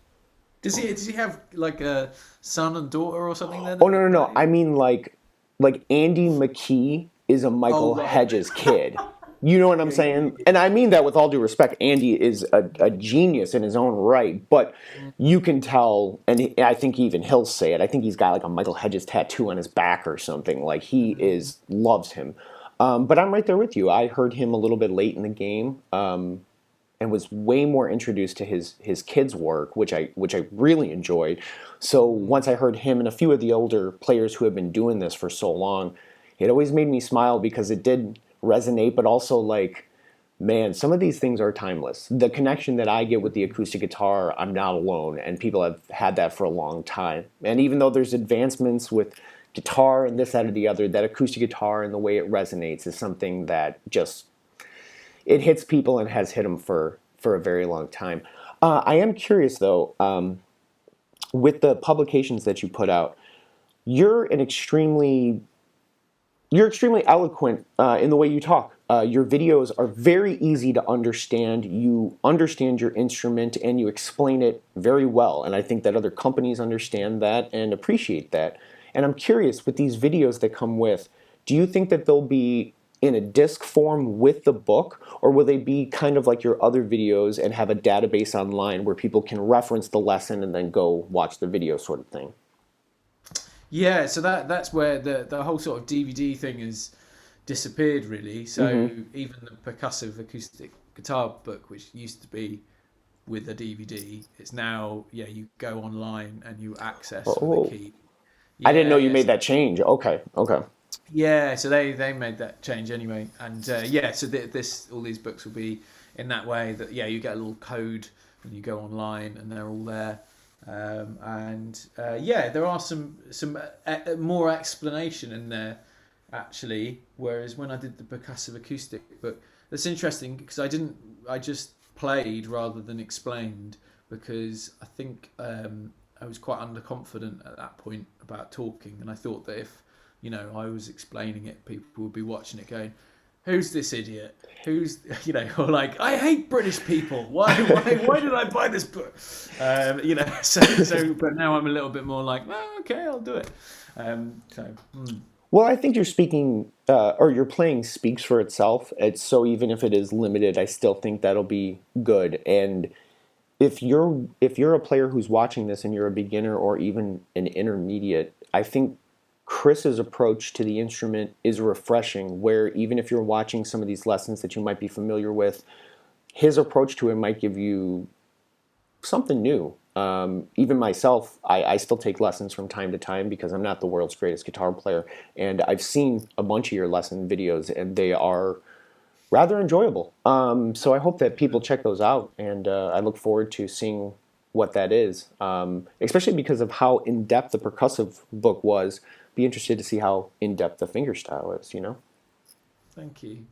Does he have like a son and daughter or something then? oh no, no, no. I mean like Andy McKee is a Oh Michael right. Hedges kid. You know what I'm Yeah, yeah, saying? And I mean that with all due respect. Andy is a genius in his own right, but you can tell, and I think even he'll say it. I think he's got like a Michael Hedges tattoo on his back or something. Like he is loves him. But I'm right there with you. I heard him a little bit late in the game, and was way more introduced to his kids' work, which I really enjoyed. So once I heard him and a few of the older players who have been doing this for so long, it always made me smile because it did resonate, but also like, man, some of these things are timeless. The connection that I get with the acoustic guitar, I'm not alone, and people have had that for a long time. And even though there's advancements with guitar and this, that, or the other, that acoustic guitar and the way it resonates is something that just it hits people and has hit them for a very long time. I am curious though, with the publications that you put out, you're an extremely you're extremely eloquent in the way you talk. Your videos are very easy to understand. You understand your instrument and you explain it very well. And I think that other companies understand that and appreciate that. And I'm curious, with these videos that come with, do you think that they'll be in a disc form with the book, or will they be kind of like your other videos and have a database online where people can reference the lesson and then go watch the video sort of thing? yeah. So that's where the whole sort of DVD thing has disappeared, really. So Mm-hmm. even the percussive acoustic guitar book, which used to be with a DVD, it's now, yeah, you go online and you access with a Oh, key. I didn't know Yeah, you yeah. made So that change. Okay, okay. yeah, so they made that change anyway, and yeah, so this all these books will be in that way that yeah, you get a little code and you go online and they're all there, and yeah, there are some more explanation in there actually. Whereas when I did the percussive acoustic book, that's interesting because I just played rather than explained because I think I was quite underconfident at that point about talking, and I thought that if I was explaining it, people would be watching it going, "Who's this idiot? Who's or like, I hate British people. Why did I buy this book?" So but now I'm a little bit more like, well, okay, I'll do it. So Well, I think you're speaking, or your playing speaks for itself. It's so even if it is limited, I still think that'll be good. And if you're a player who's watching this and you're a beginner or even an intermediate, I think Chris's approach to the instrument is refreshing. Where even if you're watching some of these lessons that you might be familiar with, his approach to it might give you something new. Even myself, I still take lessons from time to time because I'm not the world's greatest guitar player, and I've seen a bunch of your lesson videos, and they are rather enjoyable. So I hope that people check those out, and I look forward to seeing what that is, especially because of how in depth the percussive book was. Be interested to see how in depth the fingerstyle is. thank you.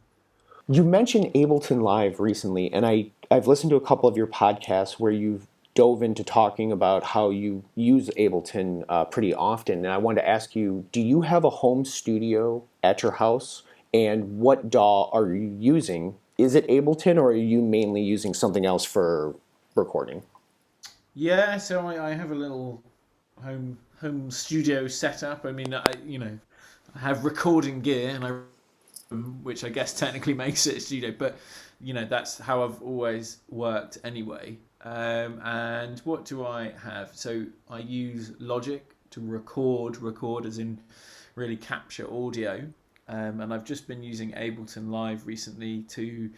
You mentioned Ableton Live recently, and I've listened to a couple of your podcasts where you've dove into talking about how you use Ableton pretty often. And I wanted to ask you, do you have a home studio at your house? And what DAW are you using? Is it Ableton, or are you mainly using something else for recording? Yeah, so I have a little home studio setup. I mean, I have recording gear, and which I guess technically makes it a studio, but that's how I've always worked anyway. And what do I have? So I use Logic to record as in really capture audio. And I've just been using Ableton Live recently to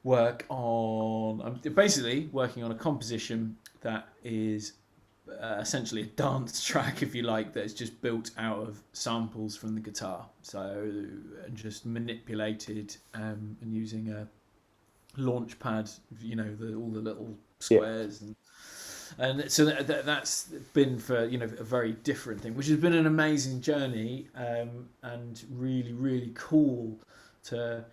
I'm basically working on a composition that is essentially a dance track, if you like, that is just built out of samples from the guitar. So just manipulated and using a launch pad, all the little Yeah. squares and so that's been for a very different thing, which has been an amazing journey, and really really cool to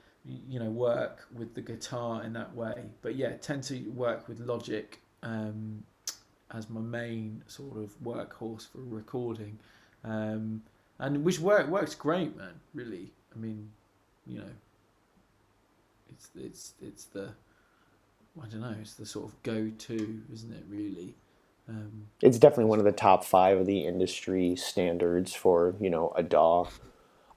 work with the guitar in that way. But yeah, tend to work with Logic as my main sort of workhorse for recording, and which works great, man. Really, I mean, you know, it's the I don't know, it's the sort of go-to, isn't it? Really. It's definitely one of the top five of the industry standards for, a DAW.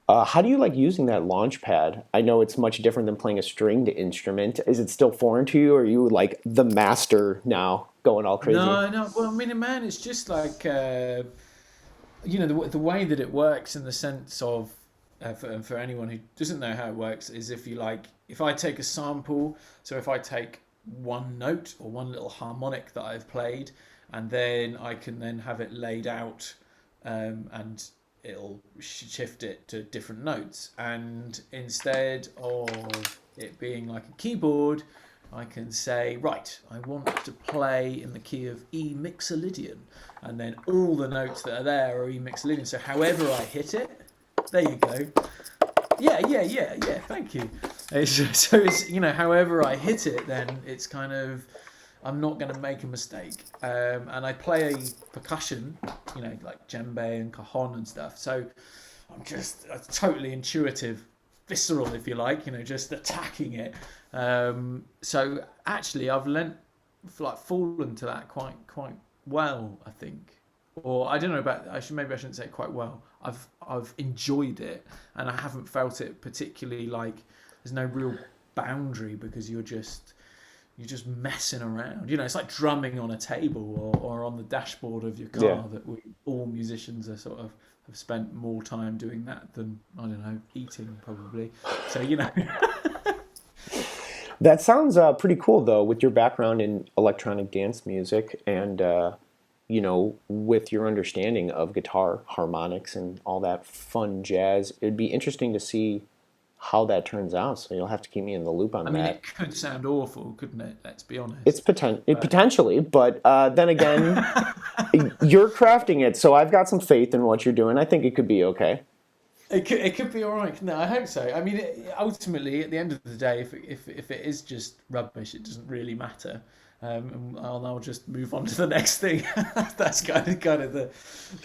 How do you like using that launch pad? I know it's much different than playing a stringed instrument. Is it still foreign to you, or are you like the master now, going all crazy? No, no. Well, I mean, man, it's just like the way that it works in the sense of for anyone who doesn't know how it works is if I take a sample, so if I take one note or one little harmonic that I've played, and then I can then have it laid out, and it'll shift it to different notes, and instead of it being like a keyboard, I can say, right, I want to play in the key of E mixolydian, and then all the notes that are there are E mixolydian. So however I hit it, there you go. Yeah. Thank you. So it's however I hit it, then it's kind of I'm not going to make a mistake. And I play a percussion, like djembe and cajon and stuff. So I'm just totally intuitive, visceral, if you like, just attacking it. So actually, I've fallen to that quite well, I think. Or I don't know about. Maybe I shouldn't say it quite well. I've enjoyed it, and I haven't felt it particularly like there's no real boundary because you're just messing around. It's like drumming on a table or on the dashboard of your car. Yeah. That all musicians are sort of have spent more time doing that than I don't know eating probably. So That sounds pretty cool, though, with your background in electronic dance music and, with your understanding of guitar, harmonics, and all that fun jazz. It'd be interesting to see how that turns out, so you'll have to keep me in the loop on I mean, that. it could sound awful, couldn't it? Let's be honest. It's potentially, but then again, you're crafting it, so I've got some faith in what you're doing. I think it could be okay. It could be all right. No, I hope so. I mean, ultimately, at the end of the day, if it is just rubbish, it doesn't really matter. And I'll just move on to the next thing. That's kind of the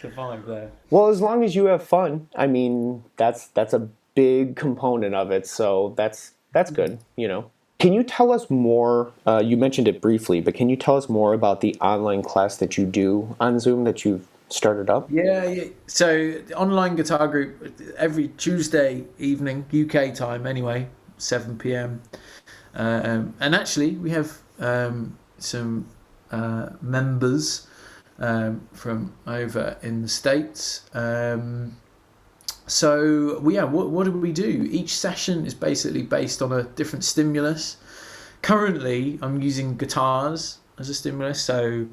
vibe there. Well, as long as you have fun, I mean, that's a big component of it, so that's good, Can you tell us more, you mentioned it briefly, but can you tell us more about the online class that you do on Zoom that you've started up? Yeah. So the online guitar group every Tuesday evening, UK time anyway, 7 p.m. And actually, we have some members from over in the States. So what do we do? Each session is basically based on a different stimulus. Currently, I'm using guitars as a stimulus. So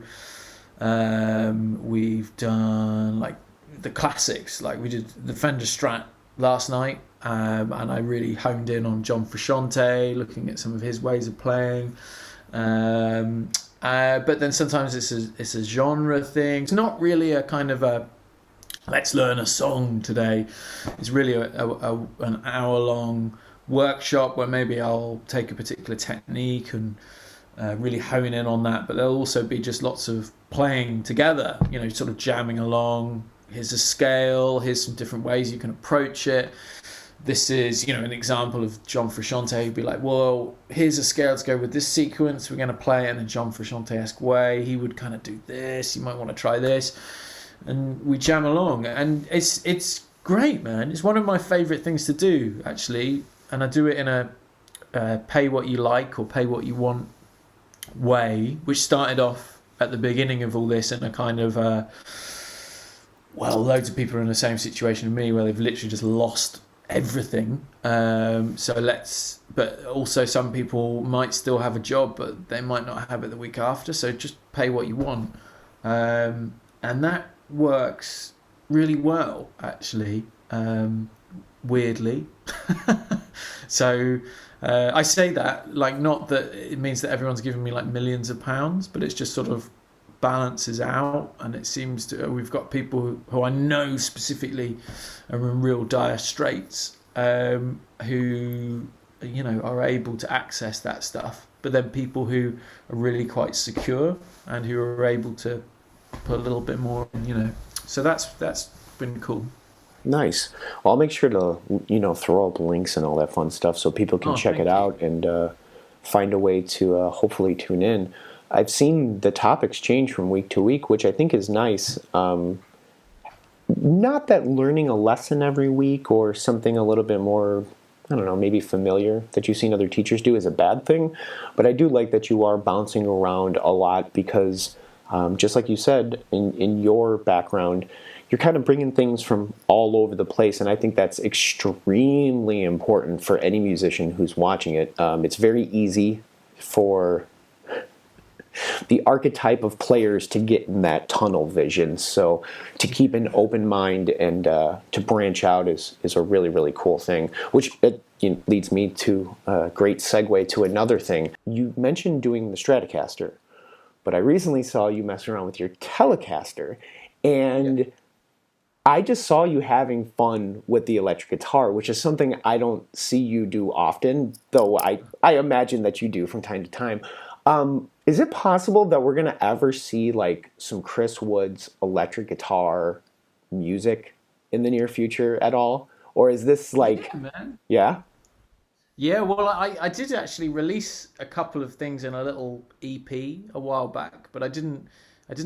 we've done like the classics, like we did the Fender Strat last night, and I really honed in on John Frusciante, looking at some of his ways of playing. But then sometimes it's a genre thing. It's not really a kind of a let's learn a song today. It's really an hour-long workshop where maybe I'll take a particular technique and really hone in on that. But there'll also be just lots of playing together, sort of jamming along. Here's a scale. Here's some different ways you can approach it. This is, an example of John Frusciante. He'd be like, well, here's a scale to go with this sequence. We're going to play it in a John Frusciante-esque way. He would kind of do this. You might want to try this. And we jam along. And it's great, man. It's one of my favourite things to do, actually. And I do it in a pay what you like or pay what you want way, which started off at the beginning of all this in a kind of, loads of people are in the same situation as me where they've literally just lost everything. But also some people might still have a job, but they might not have it the week after. So just pay what you want. And that works really well, actually, weirdly. So I say that, like, not that it means that everyone's giving me like millions of pounds, but it's just sort of balances out, and it seems to we've got people who I know specifically are in real dire straits, who are able to access that stuff, but then people who are really quite secure and who are able to put a little bit more in, so that's been cool. Nice. Well, I'll make sure to throw up links and all that fun stuff so people can check it out and find a way to hopefully tune in. I've seen the topics change from week to week, which I think is nice. Not that learning a lesson every week or something a little bit more, I don't know, maybe familiar that you've seen other teachers do is a bad thing, but I do like that you are bouncing around a lot because, just like you said, in your background, you're kind of bringing things from all over the place, and I think that's extremely important for any musician who's watching it. It's very easy for the archetype of players to get in that tunnel vision. So to keep an open mind and to branch out is a really, really cool thing, which leads me to a great segue to another thing. You mentioned doing the Stratocaster, but I recently saw you messing around with your Telecaster, and I just saw you having fun with the electric guitar, which is something I don't see you do often, though I imagine that you do from time to time. Is it possible that we're going to ever see like some Chris Wood's electric guitar music in the near future at all? Or is this like, Yeah, man. yeah? Yeah, well, I did actually release a couple of things in a little EP a while back, but I didn't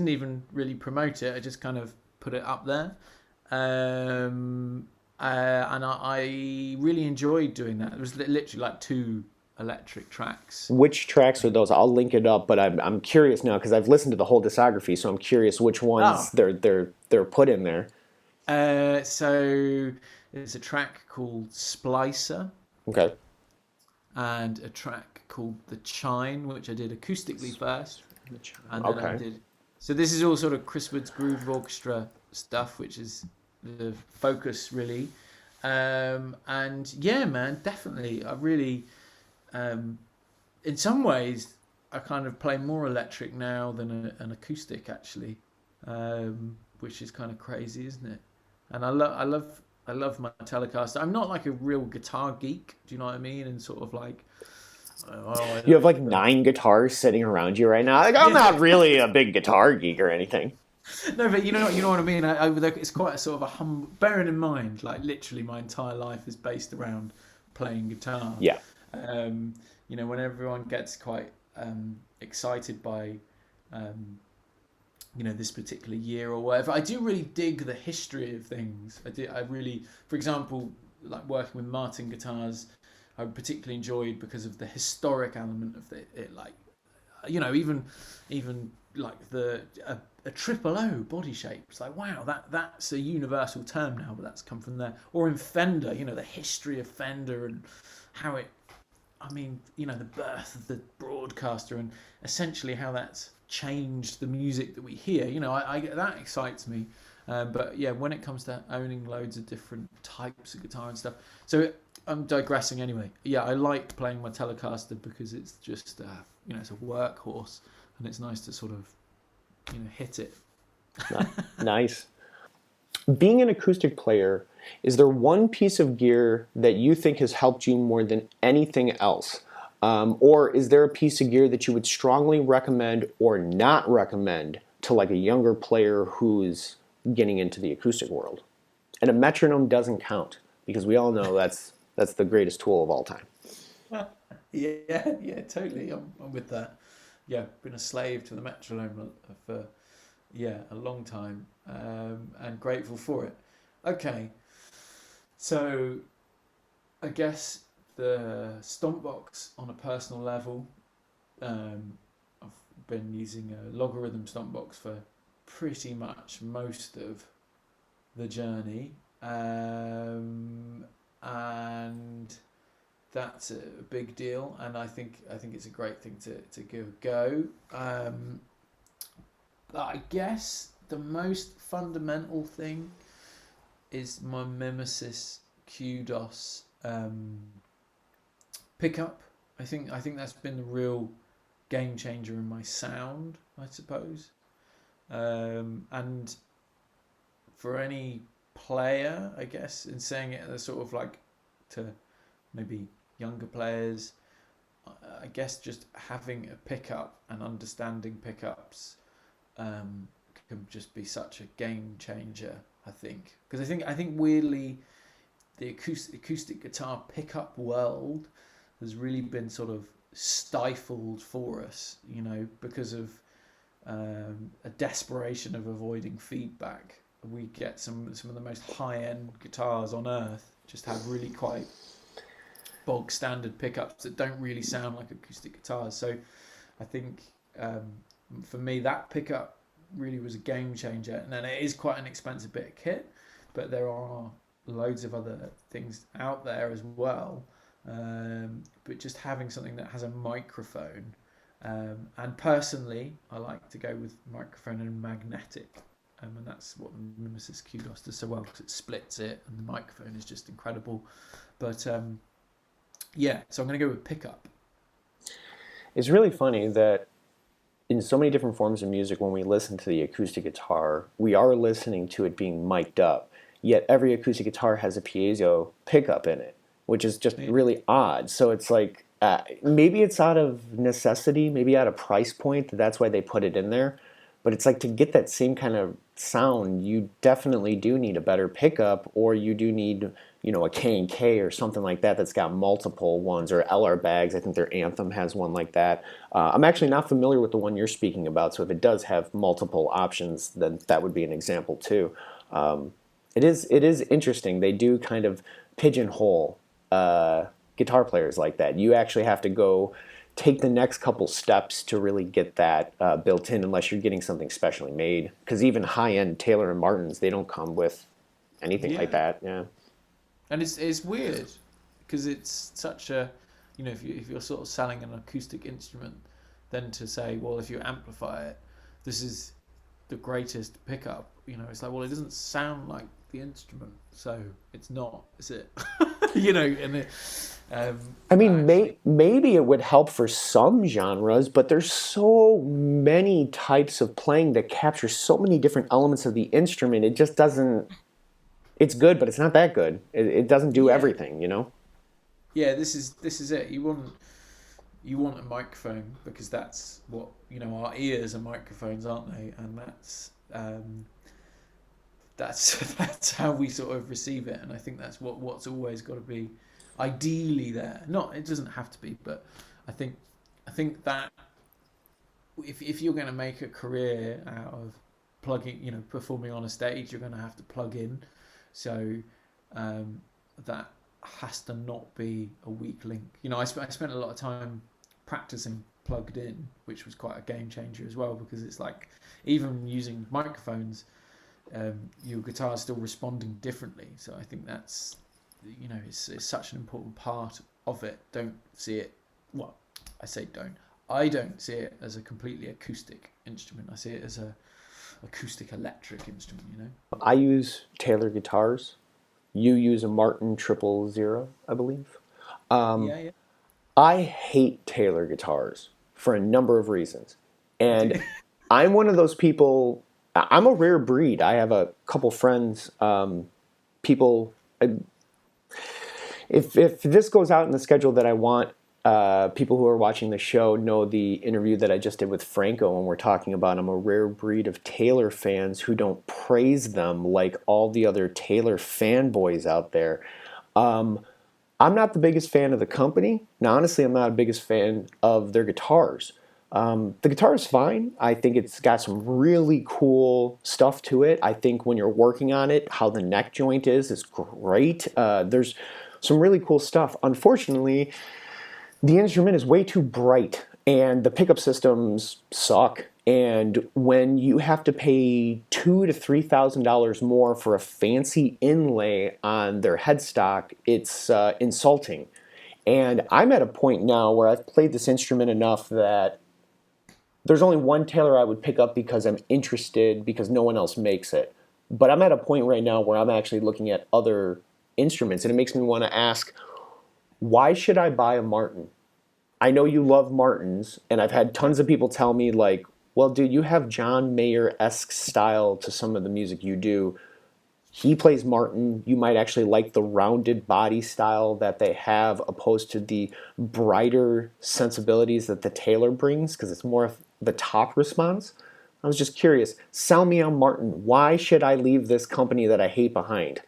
even really promote it. I just kind of put it up there, and I really enjoyed doing that. It was literally like two electric tracks. Which tracks are those? I'll link it up, but I'm curious now because I've listened to the whole discography, so I'm curious which ones Oh, they're put in there. so there's a track called Splicer Okay. and a track called The Chine, which I did acoustically first. And then I Okay. did. So this is all sort of Chris Wood's Groove Orchestra stuff, which is the focus really. And yeah, man, definitely. I really, in some ways, I kind of play more electric now than an acoustic actually, which is kind of crazy, isn't it? And I love my Telecaster. I'm not like a real guitar geek. Do you know what I mean? And sort of like, oh, I You don't. have like 9 guitars sitting around you right now. Like, I'm Yeah. not really a big guitar geek or anything. No, but you know what I mean. It's quite a sort of a humble. Bearing in mind, like literally, my entire life is based around playing guitar. Yeah. Um, when everyone gets quite excited by, um, this particular year or whatever, I do really dig the history of things. I really, for example, like working with Martin guitars, I particularly enjoyed because of the historic element of it, like even like a triple O body shape. It's like wow, that's a universal term now, but that's come from there. Or in Fender, the history of Fender and how it. I mean, the birth of the broadcaster and essentially how that's changed the music that we hear. I that excites me. But yeah, when it comes to owning loads of different types of guitar and stuff, so I'm digressing anyway. Yeah, I like playing my Telecaster because it's just it's a workhorse and it's nice to sort of hit it. Nice. Being an acoustic player, is there one piece of gear that you think has helped you more than anything else? Or is there a piece of gear that you would strongly recommend or not recommend to like a younger player who's getting into the acoustic world? And a metronome doesn't count because we all know that's the greatest tool of all time. Yeah, totally. I'm with that. Yeah, been a slave to the metronome for a long time, and grateful for it. Okay, so I guess the stomp box on a personal level, I've been using a logarithm stomp box for pretty much most of the journey, and that's a big deal. And I think it's a great thing to give a go. I guess the most fundamental thing is my Mimesis Kudos pickup. I think that's been the real game changer in my sound, I suppose. And for any player, I guess, in saying it as sort of like to maybe younger players, I guess just having a pickup and understanding pickups can just be such a game changer. I think because I think weirdly the acoustic guitar pickup world has really been sort of stifled for us, because of a desperation of avoiding feedback. we get some of the most high-end guitars on earth just have really quite bog standard pickups that don't really sound like acoustic guitars. So I think for me that pickup really was a game changer. And then it is quite an expensive bit of kit, but there are loads of other things out there as well. But just having something that has a microphone, and personally I like to go with microphone and magnetic, and that's what the Mimesis Q-DOS does so well, because it splits it and the microphone is just incredible. But yeah, so I'm going to go with pickup. It's really funny that in so many different forms of music, when we listen to the acoustic guitar, we are listening to it being mic'd up, yet every acoustic guitar has a piezo pickup in it, which is just really odd. So it's like, maybe it's out of necessity, maybe at a price point, that's why they put it in there. But it's like, to get that same kind of sound, you definitely do need a better pickup, or you do need, a K&K or something like that that's got multiple ones, or LR Bags. I think their Anthem has one like that. I'm actually not familiar with the one you're speaking about, so if it does have multiple options, then that would be an example too. It is interesting. They do kind of pigeonhole guitar players like that. You actually have to go take the next couple steps to really get that built in, unless you're getting something specially made. Because even high-end Taylor and Martins, they don't come with anything like that. Yeah. And it's weird, because it's such a, if you're sort of selling an acoustic instrument, then to say, well, if you amplify it, this is the greatest pickup. It's like, well, it doesn't sound like the instrument, so it's not, is it? And it. I mean, maybe it would help for some genres, but there's so many types of playing that capture so many different elements of the instrument. It just doesn't. It's good, but it's not that good. It doesn't do everything, Yeah, this is it. You want a microphone, because that's what our ears are microphones, aren't they? And that's how we sort of receive it. And I think that's what's always got to be ideally there. It doesn't have to be, but I think that if you're going to make a career out of plugging, performing on a stage, you're going to have to plug in. So that has to not be a weak link. I spent a lot of time practicing plugged in, which was quite a game changer as well, because it's like, even using microphones, your guitar is still responding differently. So I think that's, it's such an important part of it. Don't see it, well, I say don't. I don't see it as a completely acoustic instrument. I see it as a acoustic electric instrument, I use Taylor guitars. You use a Martin 000, I believe. Yeah. I hate Taylor guitars for a number of reasons. And I'm one of those people, I'm a rare breed. I have a couple friends, people, if this goes out in the schedule that I want, people who are watching the show know the interview that I just did with Franco, and we're talking about I'm a rare breed of Taylor fans who don't praise them like all the other Taylor fanboys out there. I'm not the biggest fan of the company. Now, honestly, I'm not the biggest fan of their guitars. The guitar is fine. I think it's got some really cool stuff to it. I think when you're working on it, how the neck joint is great. There's some really cool stuff. Unfortunately, the instrument is way too bright, and the pickup systems suck. And when you have to pay $2,000 to $3,000 more for a fancy inlay on their headstock, it's insulting. And I'm at a point now where I've played this instrument enough that there's only one Taylor I would pick up because I'm interested, because no one else makes it. But I'm at a point right now where I'm actually looking at other instruments, and it makes me want to ask, why should I buy a Martin? I know you love Martins, and I've had tons of people tell me, like, well, dude, you have John Mayer-esque style to some of the music you do. He plays Martin. You might actually like the rounded body style that they have, opposed to the brighter sensibilities that the Taylor brings, because it's more of the top response. I was just curious. Sell me on Martin. Why should I leave this company that I hate behind?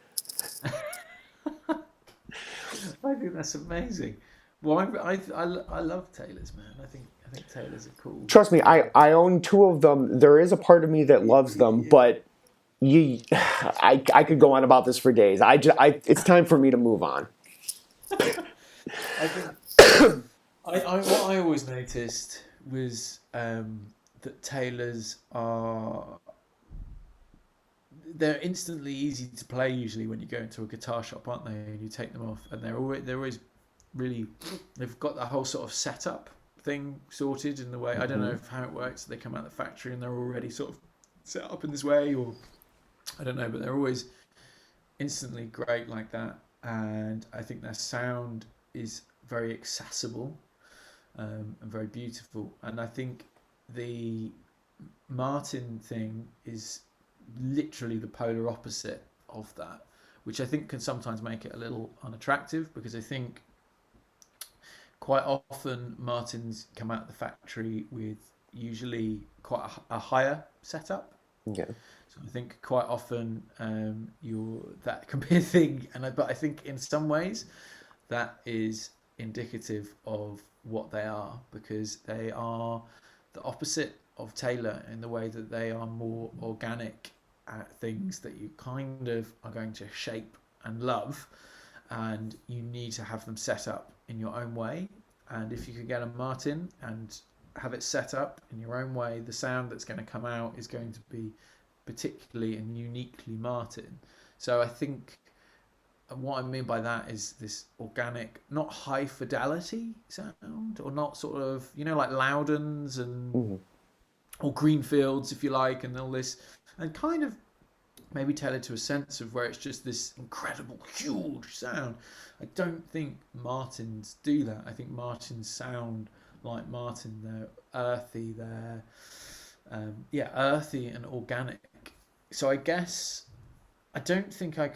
I think that's amazing. Well, I love Taylors, man. I think Taylors are cool. Trust me, I own two of them. There is a part of me that loves them, but I could go on about this for days. It's time for me to move on. I think what I always noticed was that tailors they're instantly easy to play usually when you go into a guitar shop, aren't they? And you take them off, and they're always really, they've got the whole sort of setup thing sorted in the way. I don't know how it works. They come out of the factory and they're already sort of set up in this way, or I don't know, but they're always instantly great like that. And I think their sound is very accessible and very beautiful. And I think the Martin thing is literally the polar opposite of that, which I think can sometimes make it a little unattractive, because I think quite often Martins come out of the factory with usually quite a higher setup. Okay. So I think quite often that can be a thing, but I think in some ways that is indicative of what they are, because they are the opposite of Taylor in the way that they are more organic at things that you kind of are going to shape and love, and you need to have them set up in your own way. And if you could get a Martin and have it set up in your own way, the sound that's going to come out is going to be particularly and uniquely Martin. So I think what I mean by that is this organic, not high fidelity sound, or not sort of, like Loudons and or Greenfields, if you like, and all this, and kind of maybe tailored to a sense of where it's just this incredible, huge sound. I don't think Martins do that. I think Martins sound like Martin. They're earthy. They're earthy and organic. So I guess I don't think I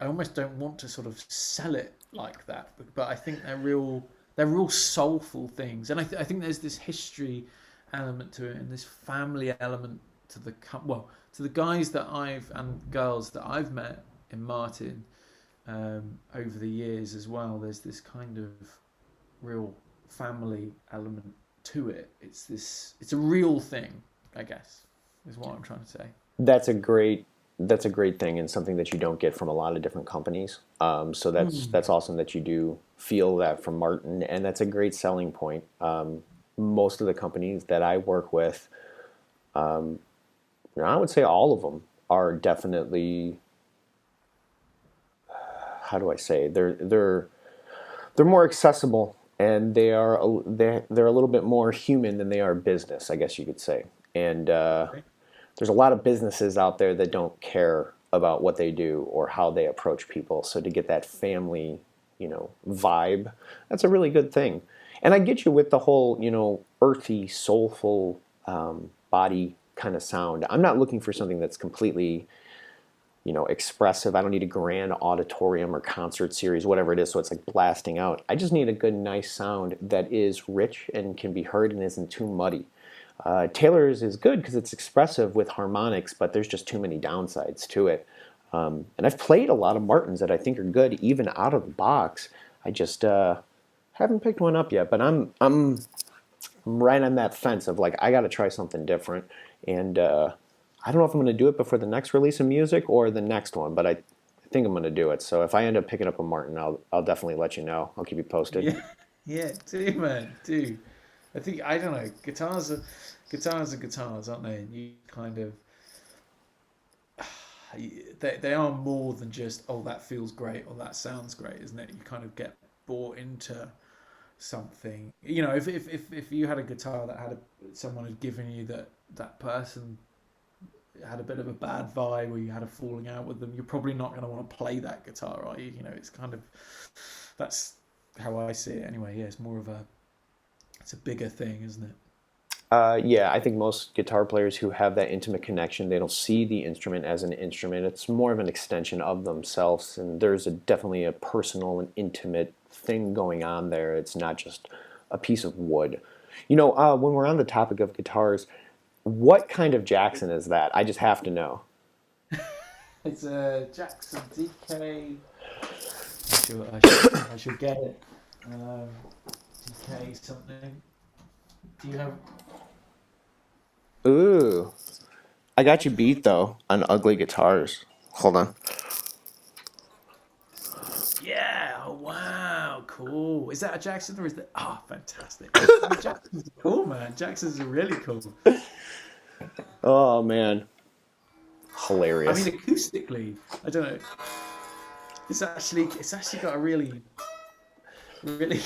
almost don't want to sort of sell it like that. But I think they're real soulful things, and I think there's this history element to it, and this family element to the guys that and girls that I've met in Martin over the years as well. There's this kind of real family element to it. It's a real thing, I guess, is what I'm trying to say. That's a great thing, and something that you don't get from a lot of different companies. So that's awesome that you do feel that from Martin, and that's a great selling point. Most of the companies that I work with, I would say all of them are definitely, how do I say, they're more accessible, and they're a little bit more human than they are business, I guess you could say. And there's a lot of businesses out there that don't care about what they do or how they approach people. So to get that family, vibe, that's a really good thing. And I get you with the whole, earthy, soulful body kind of sound. I'm not looking for something that's completely, expressive. I don't need a grand auditorium or concert series, whatever it is, so it's like blasting out. I just need a good, nice sound that is rich and can be heard and isn't too muddy. Taylor's is good because it's expressive with harmonics, but there's just too many downsides to it. And I've played a lot of Martins that I think are good, even out of the box. I just haven't picked one up yet, but I'm right on that fence of like, I got to try something different. And I don't know if I'm going to do it before the next release of music or the next one, but I think I'm going to do it. So if I end up picking up a Martin, I'll definitely let you know. I'll keep you posted. Yeah, do, man, do. I think, I don't know, guitars are guitars, aren't they? And you kind of, they are more than just, oh, that feels great or that sounds great, isn't it? You kind of get bought into something. If you had a guitar that someone had given you that person had a bit of a bad vibe, or you had a falling out with them, you're probably not going to want to play that guitar, are you? It's kind of, that's how I see it anyway. Yeah, it's a bigger thing, isn't it? Yeah, I think most guitar players who have that intimate connection, they don't see the instrument as an instrument. It's more of an extension of themselves, and there's definitely a personal and intimate thing going on there. It's not just a piece of wood. When we're on the topic of guitars, what kind of Jackson is that? I just have to know. It's a Jackson DK. I should get it. DK something. Do you have? Ooh, I got you beat though on ugly guitars. Hold on. Yeah. Oh, wow. Cool. Is that a Jackson or is that? Oh, fantastic. Jackson's cool, man. Jackson's really cool. Oh man, I mean, hilarious. acoustically, I don't know. It's actually got a really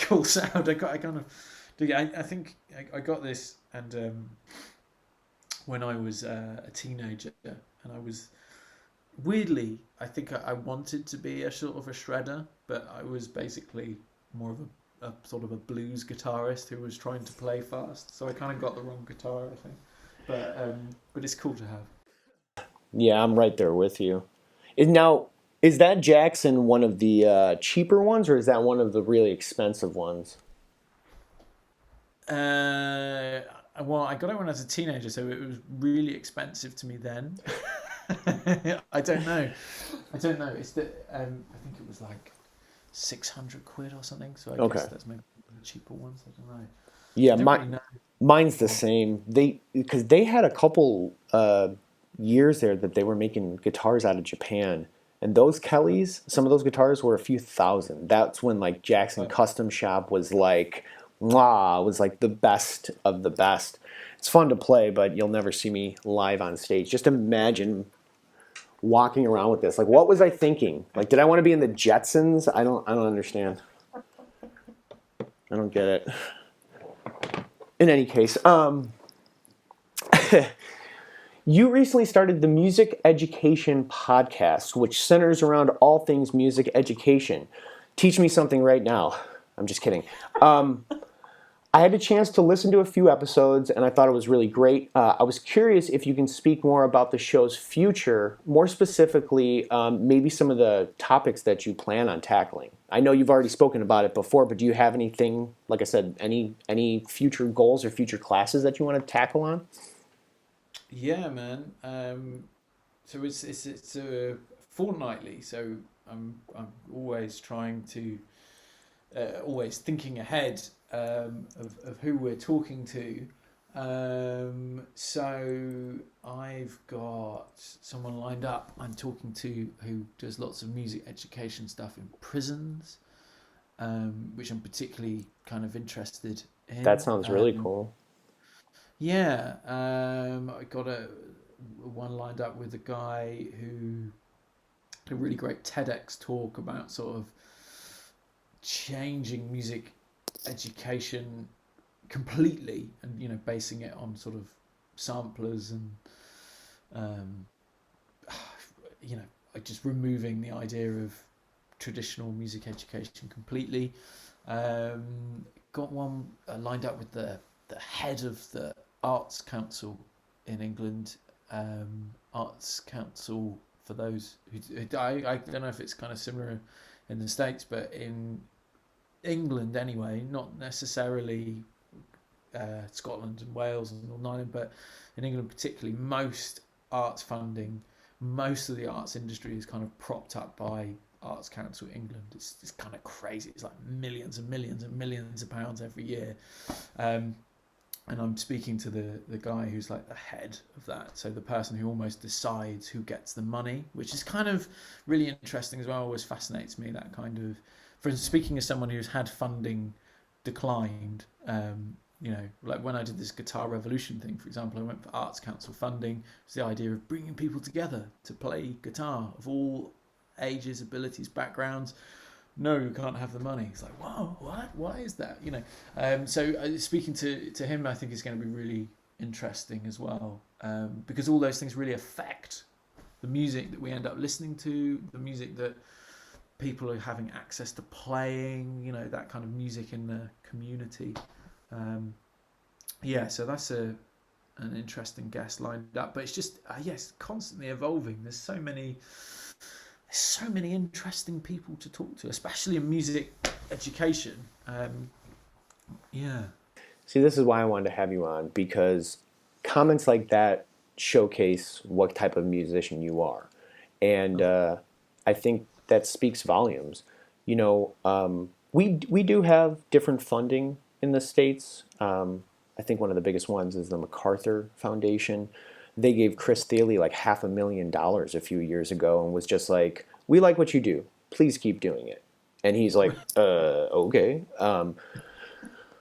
cool sound. I kind of, I think I got this, and when I was a teenager, and I was weirdly, I think I wanted to be a sort of a shredder, but I was basically more of a sort of a blues guitarist who was trying to play fast. So I kind of got the wrong guitar, I think. But it's cool to have. Yeah, I'm right there with you. Now, is that Jackson one of the cheaper ones, or is that one of the really expensive ones? Uh, well, I got it when I was a teenager, so it was really expensive to me then. I don't know. I don't know. It's the I think it was like 600 quid or something. So I guess Okay. that's maybe the cheaper ones. I don't know. Yeah, I don't really know. mine's the same. Because they had a couple years there that they were making guitars out of Japan, and those Kellys, some of those guitars were a few thousand. That's when like Jackson But Custom Shop was like, mwah, was like the best of the best. It's fun to play, but you'll never see me live on stage. Just imagine walking around with this. Like, what was I thinking? Like, did I want to be in the Jetsons? I don't understand. I don't get it. In any case, you recently started the Music Education Podcast, which centers around all things music education. Teach me something right now. I'm just kidding. I had a chance to listen to a few episodes, and I thought it was really great. I was curious if you can speak more about the show's future, more specifically, maybe some of the topics that you plan on tackling. I know you've already spoken about it before, but do you have anything, like I said, any future goals or future classes that you want to tackle on? yeah, man. So it's fortnightly. So I'm always trying to always thinking ahead of who we're talking to. So I've got someone lined up I'm talking to who does lots of music education stuff in prisons, which I'm particularly kind of interested That in. sounds really cool. Yeah, I got a one lined up with a guy who had a really great TEDx talk about sort of changing music education completely, and basing it on sort of samplers and um, you know just removing the idea of traditional music education completely. Got one lined up with the head of the Arts Council in England. Arts Council, for those I don't know if it's kind of similar in the States, but in England anyway, not necessarily Scotland and Wales and Northern Ireland, but in England particularly, most of the arts industry is kind of propped up by Arts Council England. It's kind of crazy. It's like millions and millions and millions of pounds every year. Um, and I'm speaking to the guy who's like the head of that, so the person who almost decides who gets the money, which is kind of really interesting as well. Always fascinates me that kind of. For instance, speaking as someone who's had funding declined, like when I did this Guitar Revolution thing, for example, I went for Arts Council funding. It's the idea of bringing people together to play guitar of all ages, abilities, backgrounds. No, you can't have the money. It's like, whoa, what? Why is that? So speaking to him, I think is going to be really interesting as well, because all those things really affect the music that we end up listening to, the music that people are having access to playing, that kind of music in the community. So that's an interesting guest lined up, but it's just yes, constantly evolving. There's so many interesting people to talk to, especially in music education. Yeah. See, this is why I wanted to have you on, because comments like that showcase what type of musician you are. And I think that speaks volumes. We do have different funding in the States. I think one of the biggest ones is the MacArthur Foundation. they gave Chris Thiele like $500,000 a few years ago and was just like, we like what you do. Please keep doing it. And he's like, okay.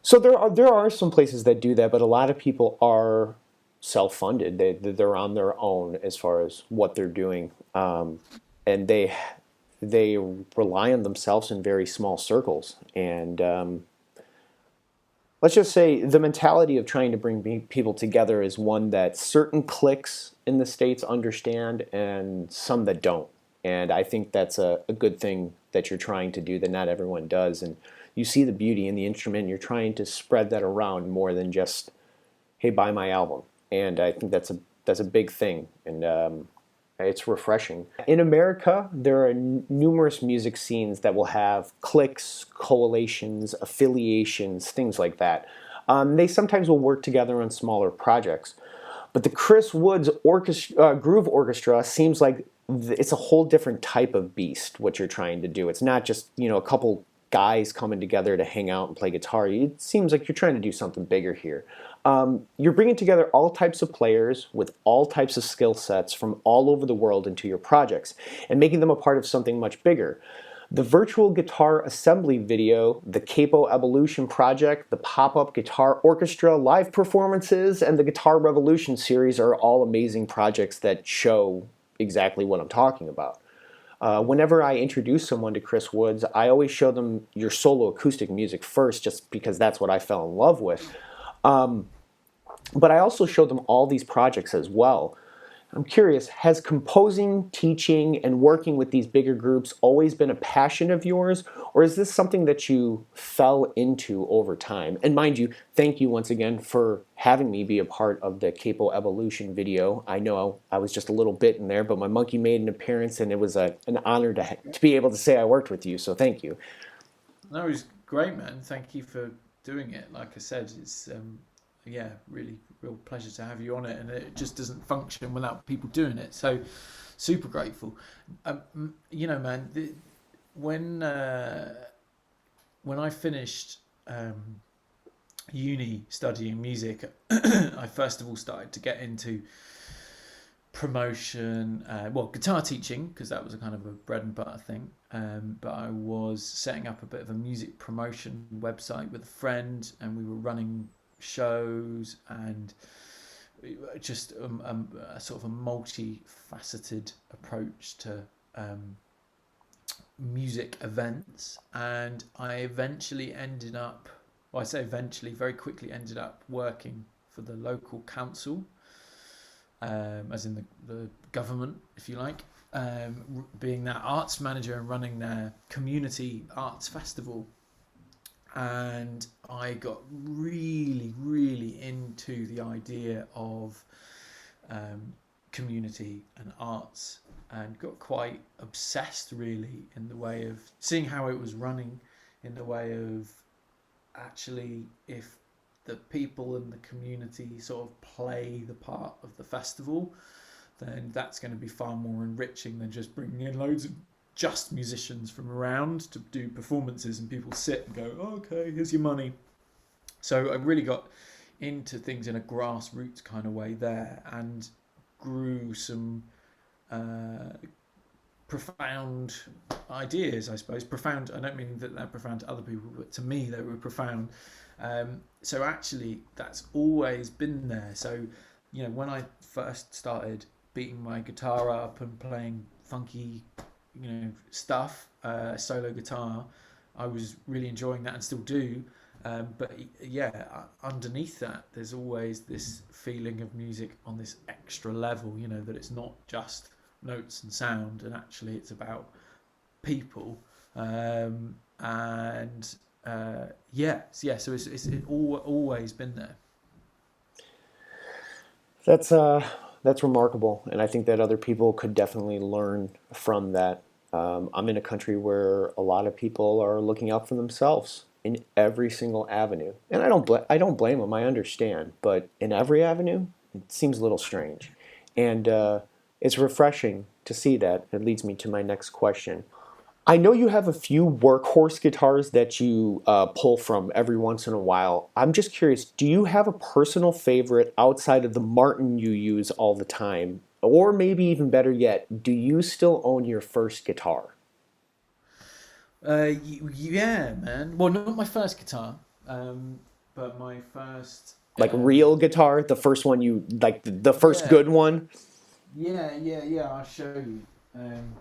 So there are some places that do that, but a lot of people are self-funded. They're on their own as far as what they're doing, and they rely on themselves in very small circles. And let's just say the mentality of trying to bring people together is one that certain cliques in the States understand and some that don't. And I think that's a good thing that you're trying to do that not everyone does. And you see the beauty in the instrument. You're trying to spread that around more than just, hey, buy my album. And I think that's a big thing. And it's refreshing. In America, there are numerous music scenes that will have cliques, coalitions, affiliations, things like that. They sometimes will work together on smaller projects. But the Chris Woods Groove Orchestra seems like it's a whole different type of beast, what you're trying to do. It's not just, a couple guys coming together to hang out and play guitar. It seems like you're trying to do something bigger here. You're bringing together all types of players with all types of skill sets from all over the world into your projects and making them a part of something much bigger. The virtual guitar assembly video, the Capo Evolution project, the pop-up guitar orchestra live performances, and the Guitar Revolution series are all amazing projects that show exactly what I'm talking about. Whenever I introduce someone to Chris Woods, I always show them your solo acoustic music first, just because that's what I fell in love with. But I also show them all these projects as well. I'm curious, has composing, teaching, and working with these bigger groups always been a passion of yours, or is this something that you fell into over time? And mind you, thank you once again for having me be a part of the Capo Evolution video. I know I was just a little bit in there, but my monkey made an appearance, and it was an honor to be able to say I worked with you, so thank you. No, it was great, man. Thank you for doing it. Like I said, it's really real pleasure to have you on it, and it just doesn't function without people doing it. So super grateful. Man, when I finished uni studying music, I first of all started to get into promotion, guitar teaching, because that was a kind of a bread and butter thing. But I was setting up a bit of a music promotion website with a friend, and we were running shows, and just a sort of a multifaceted approach to music events. And I eventually ended up, very quickly ended up working for the local council, as in the government, if you like, being their arts manager and running their community arts festival. And I got really, really into the idea of community and arts, and got quite obsessed, really, in the way of seeing how it was running, in the way of actually, if the people in the community sort of play the part of the festival, then that's going to be far more enriching than just bringing in loads of just musicians from around to do performances, and people sit and go, oh, okay, here's your money. So I really got into things in a grassroots kind of way there, and grew some profound ideas, I suppose. Profound, I don't mean that they're profound to other people, but to me they were profound. So actually that's always been there. So, when I first started beating my guitar up and playing funky stuff, solo guitar, I was really enjoying that and still do. But underneath that, there's always this feeling of music on this extra level, that it's not just notes and sound, and actually it's about people. So it's always been there. That's remarkable, and I think that other people could definitely learn from that. I'm in a country where a lot of people are looking out for themselves in every single avenue, and I don't blame them. I understand, but in every avenue, it seems a little strange, and it's refreshing to see that. It leads me to my next question. I know you have a few workhorse guitars that you pull from every once in a while. I'm just curious, do you have a personal favorite outside of the Martin you use all the time? Or maybe even better yet, do you still own your first guitar? Yeah, man. Well, not my first guitar, but my first. Like real guitar, the first one you like, the first Yeah, good one? yeah. I'll show you. Um,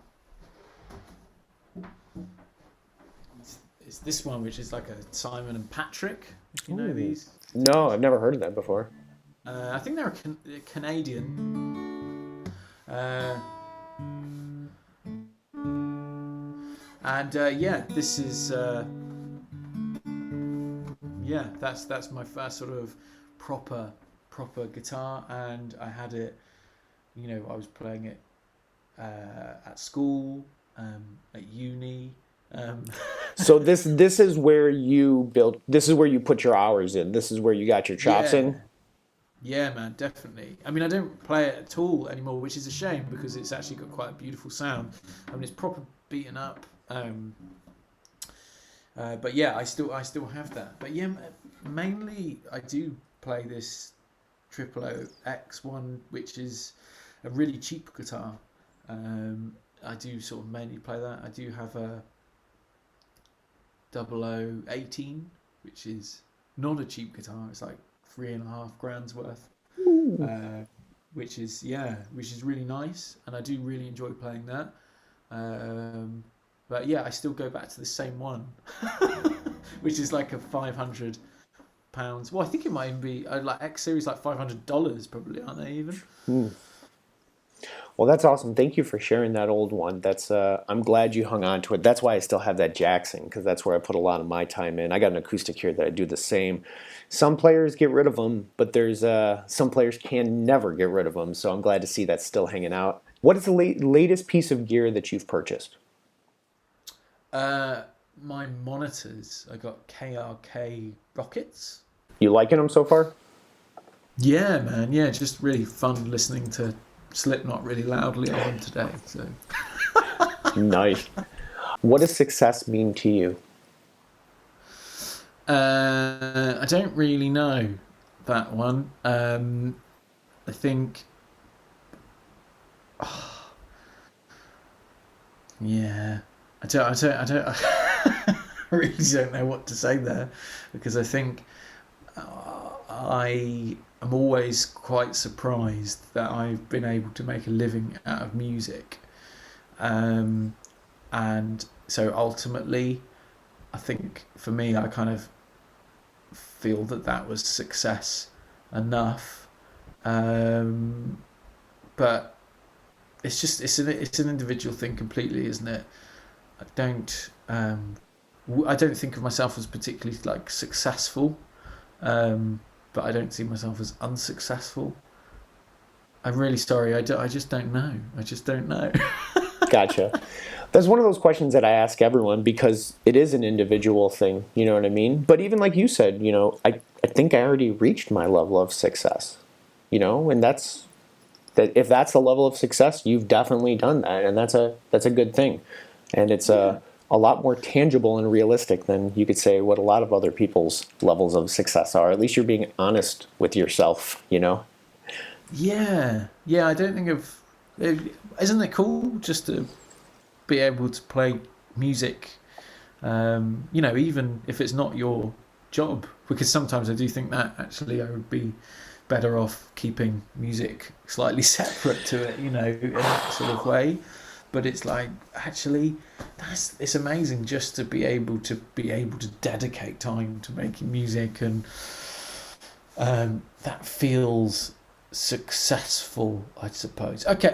it's this one, which is like a Simon and Patrick, if you know Ooh. these. No, I've never heard of that before. I think they're a Canadian. Uh, and yeah, this is yeah, that's my first sort of proper guitar, and I had it. You know, I was playing it at school, at uni. Um, So this is where you built. This is where you put your hours in. This is where you got your chops yeah, in. yeah, man, definitely. I mean, I don't play it at all anymore, which is a shame because it's actually got quite a beautiful sound. I mean, it's proper beaten up. But yeah, I still have that. But yeah, mainly I do play this Triple O X one, which is a really cheap guitar. I do sort of mainly play that. I do have a 0018, which is not a cheap guitar. It's like 3.5 grand's worth, Ooh. which is really nice, and I do really enjoy playing that. Um, but yeah, I still go back to the same one, which is like a £500. Well, I think it might even be like X series, like $500 probably, aren't they even? Hmm. Well, that's awesome. Thank you for sharing that old one. That's I'm glad you hung on to it. That's why I still have that Jackson because that's where I put a lot of my time in. I got an acoustic here that I do the same. Some players get rid of them, but there's some players can never get rid of them. So I'm glad to see that's still hanging out. What is the latest piece of gear that you've purchased? Uh, my monitors, I got KRK rockets. You liking them so far? Yeah, man. Yeah, just really fun listening to Slipknot really loudly on them today. So, Nice. What does success mean to you? I don't really know that one. I think, yeah, I really don't know what to say there because I think I am always quite surprised that I've been able to make a living out of music. Um, and so ultimately, I think for me, I kind of feel that that was success enough. Um, but it's an individual thing completely, isn't it? I don't I don't think of myself as particularly like successful, but I don't see myself as unsuccessful. I'm really sorry. I just don't know. I just don't know. Gotcha. That's one of those questions that I ask everyone because it is an individual thing, you know what I mean? But even like you said, I think I already reached my level of success, and if that's the level of success, you've definitely done that, and that's a good thing. And it's Yeah. a lot more tangible and realistic than you could say what a lot of other people's levels of success are. At least you're being honest with yourself. Yeah. Yeah. I don't think of. Isn't it cool just to be able to play music? Even if it's not your job, because sometimes I do think that actually I would be better off keeping music slightly separate to it, in that sort of way. But it's like actually, it's amazing just to be able to dedicate time to making music, and that feels successful, I suppose. Okay.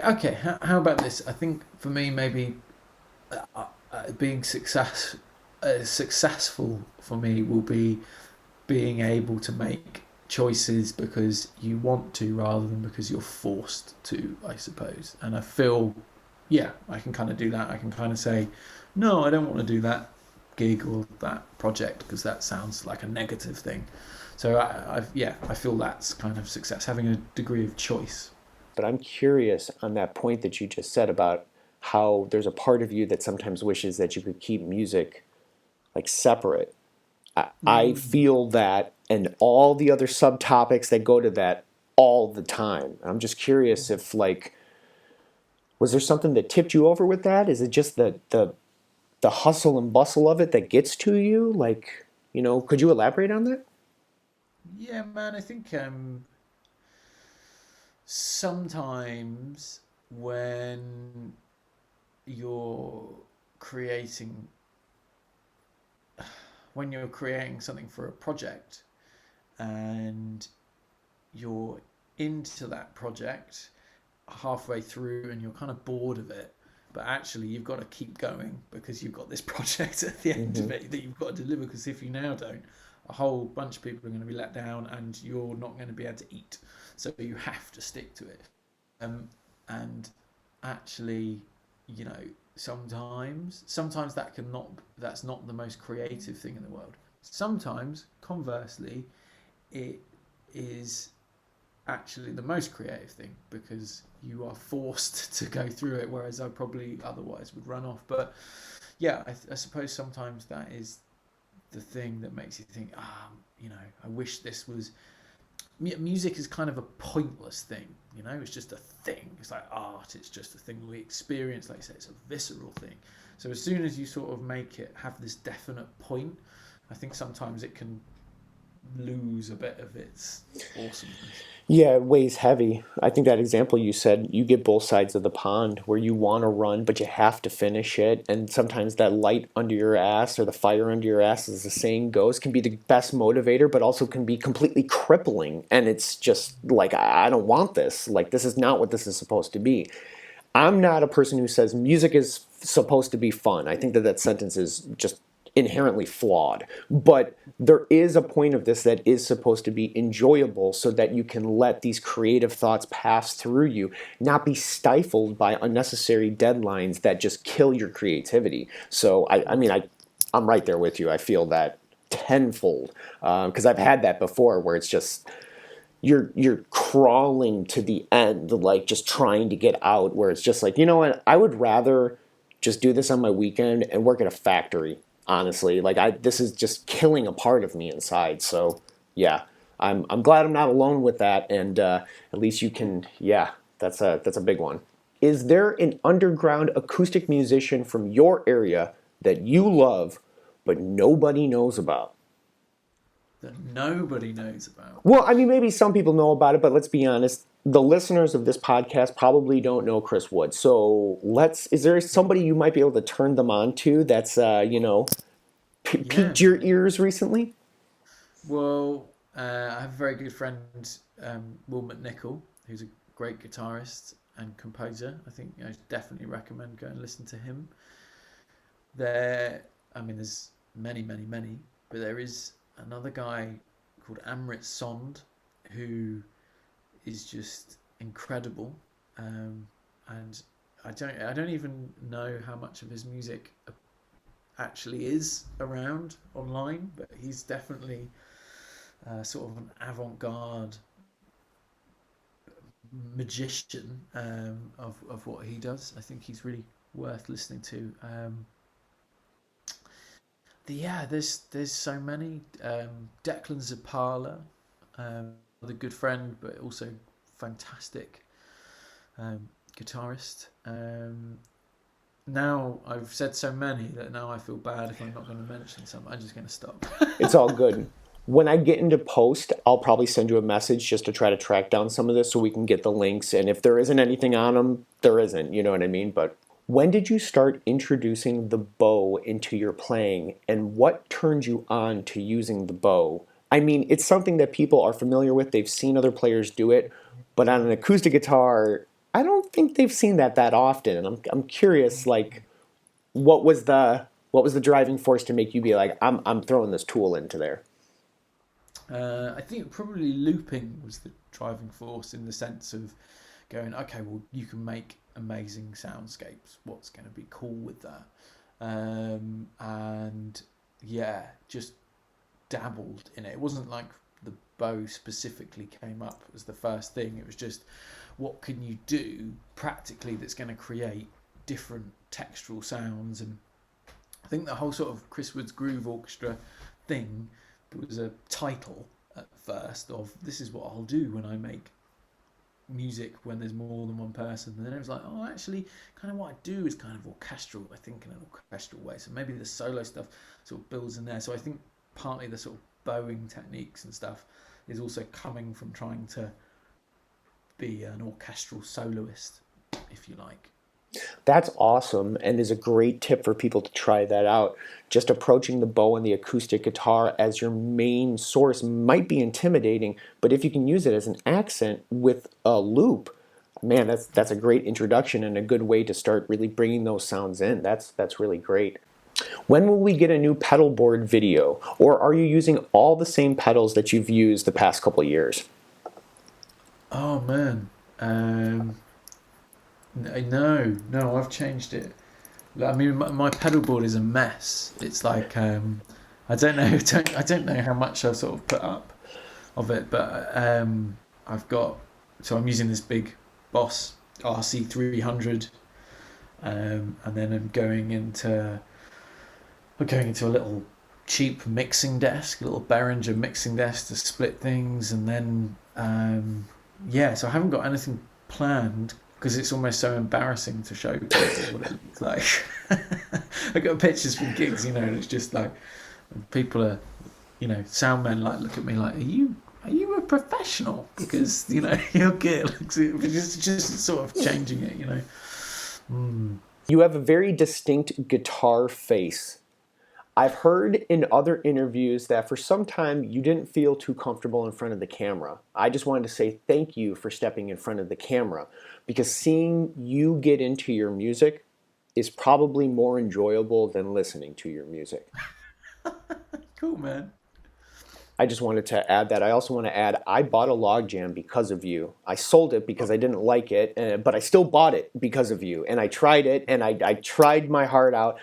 How about this? I think for me, maybe being successful for me will be being able to make choices because you want to rather than because you're forced to, I suppose. And I feel, yeah, I can kind of do that. I can kind of say, no, I don't want to do that gig or that project because that sounds like a negative thing. So I feel that's kind of success, having a degree of choice. But I'm curious on that point that you just said about how there's a part of you that sometimes wishes that you could keep music like separate. I feel that, and all the other subtopics that go to that all the time. I'm just curious if like, was there something that tipped you over with that? Is it just the hustle and bustle of it that gets to you? Like, could you elaborate on that? Yeah, man, I think sometimes when you're creating something for a project and you're into that project halfway through and you're kind of bored of it, but actually you've got to keep going because you've got this project at the end of it that you've got to deliver, because if you now don't, a whole bunch of people are going to be let down and you're not going to be able to eat, so you have to stick to it. And actually, sometimes that's not the most creative thing in the world. Sometimes, conversely, it is actually the most creative thing because you are forced to go through it, whereas I probably otherwise would run off. But yeah, I suppose sometimes that is the thing that makes you think, I wish this was. Music is kind of a pointless thing, it's just a thing. It's like art, it's just a thing we experience. Like I say, it's a visceral thing. So as soon as you sort of make it have this definite point, I think sometimes it can lose a bit of its awesomeness. Yeah, it weighs heavy. I think that example you said, you get both sides of the pond where you want to run, but you have to finish it. And sometimes that light under your ass or the fire under your ass, as the saying goes, can be the best motivator, but also can be completely crippling. And it's just like, I don't want this. Like, this is not what this is supposed to be. I'm not a person who says music is supposed to be fun. I think that sentence is just inherently flawed. But there is a point of this that is supposed to be enjoyable so that you can let these creative thoughts pass through you, not be stifled by unnecessary deadlines that just kill your creativity. So, I'm right there with you. I feel that tenfold because I've had that before where it's just you're crawling to the end, like just trying to get out, where it's just like, you know what, I would rather just do this on my weekend and work at a factory, honestly. Like, this is just killing a part of me inside. So yeah, I'm glad I'm not alone with that. And at least you can, yeah, that's a big one. Is there an underground acoustic musician from your area that you love but nobody knows about? That nobody knows about. Well, I mean, maybe some people know about it, but let's be honest. The listeners of this podcast probably don't know Chris Wood. So is there somebody you might be able to turn them on to that's, Yeah, piqued your ears recently? well, I have a very good friend, Will McNichol, who's a great guitarist and composer. I think I definitely recommend going and listen to him. There's many, many, many, but there is another guy called Amrit Sond who is just incredible, and I don't even know how much of his music actually is around online, but he's definitely sort of an avant-garde magician of what he does. I think he's really worth listening to. There's so many. Declan Zapala, the good friend, but also fantastic guitarist. Now I've said so many that now I feel bad if I'm not going to mention some. I'm just going to stop. It's all good. When I get into post, I'll probably send you a message just to try to track down some of this so we can get the links. And if there isn't anything on them, there isn't. You know what I mean? But when did you start introducing the bow into your playing, and what turned you on to using the bow? I mean, it's something that people are familiar with. They've seen other players do it, but on an acoustic guitar, I don't think they've seen that often. And I'm curious, like, what was the driving force to make you be like, I'm throwing this tool into there? I think probably looping was the driving force in the sense of going, okay, well, you can make amazing soundscapes. What's going to be cool with that? And yeah, just dabbled in it. It wasn't like the bow specifically came up as the first thing. It was just, what can you do practically that's going to create different textural sounds. And I think the whole sort of Chris Wood's Groove Orchestra thing was a title at first of, this is what I'll do when I make music when there's more than one person. And then it was like, oh, actually kind of what I do is kind of orchestral. I think in an orchestral way, so maybe the solo stuff sort of builds in there. So I think partly the sort of bowing techniques and stuff is also coming from trying to be an orchestral soloist, if you like. That's awesome, and is a great tip for people to try that out. Just approaching the bow and the acoustic guitar as your main source might be intimidating, but if you can use it as an accent with a loop, man, that's a great introduction and a good way to start really bringing those sounds in. That's really great. When will we get a new pedal board video, or are you using all the same pedals that you've used the past couple of years? Oh man, no, I've changed it. I mean, my pedal board is a mess. It's like I don't know how much I've sort of put up of it, but I'm using this big Boss RC300, and then I'm going into a little cheap mixing desk, a little Behringer mixing desk to split things, and then so I haven't got anything planned because it's almost so embarrassing to show people what it looks like. I got pictures from gigs, and it's just like people are, sound men like look at me like, are you a professional? Because your gear looks, just sort of changing it, You have a very distinct guitar face. I've heard in other interviews that for some time you didn't feel too comfortable in front of the camera. I just wanted to say thank you for stepping in front of the camera, because seeing you get into your music is probably more enjoyable than listening to your music. Cool, man. I just wanted to add that. I also want to add, I bought a Logjam because of you. I sold it because I didn't like it, but I still bought it because of you. And I tried it, and I tried my heart out.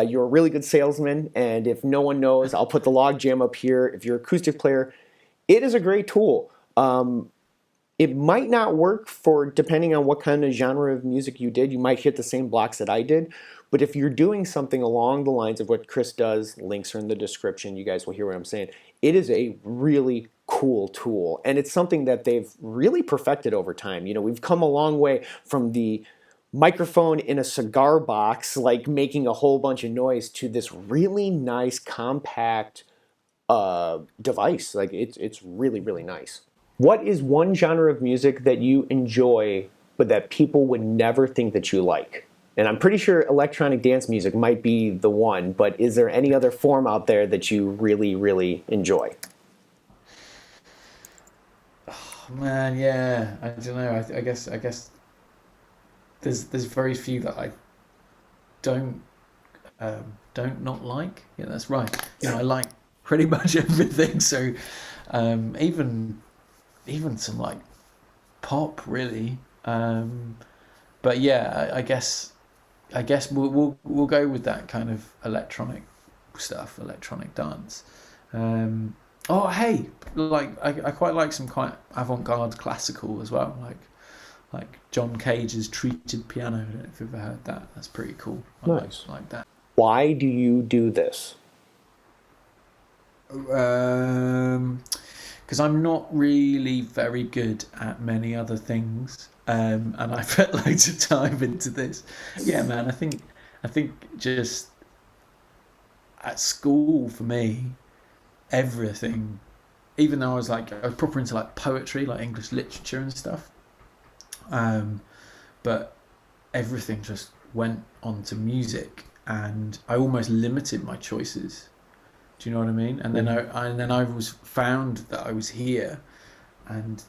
You're a really good salesman, and if no one knows, I'll put the Logjam up here. If you're an acoustic player, it is a great tool. It might not work for, depending on what kind of genre of music you did, you might hit the same blocks that I did. But if you're doing something along the lines of what Chris does, links are in the description, you guys will hear what I'm saying. It is a really cool tool, and it's something that they've really perfected over time. We've come a long way from the microphone in a cigar box, like making a whole bunch of noise, to this really nice, compact device. Like it's really, really nice. What is one genre of music that you enjoy, but that people would never think that you like? And I'm pretty sure electronic dance music might be the one, but is there any other form out there that you really, really enjoy? Oh, man, yeah. I don't know. I guess there's very few that I don't not like. Yeah, that's right. I like pretty much everything. So even some like pop, really. But yeah, I guess we'll go with that kind of electronic stuff, electronic dance. Oh, hey, like I quite like some quite avant-garde classical as well, like John Cage's Treated Piano. I don't know if you've ever heard that. That's pretty cool. Nice. Like that. Why do you do this? Because I'm not really very good at many other things. And I put loads of time into this. Yeah, man. I think just at school for me, everything. Even though I was proper into like poetry, like English literature and stuff. But everything just went onto music, and I almost limited my choices. Do you know what I mean? And then I was found that I was here, and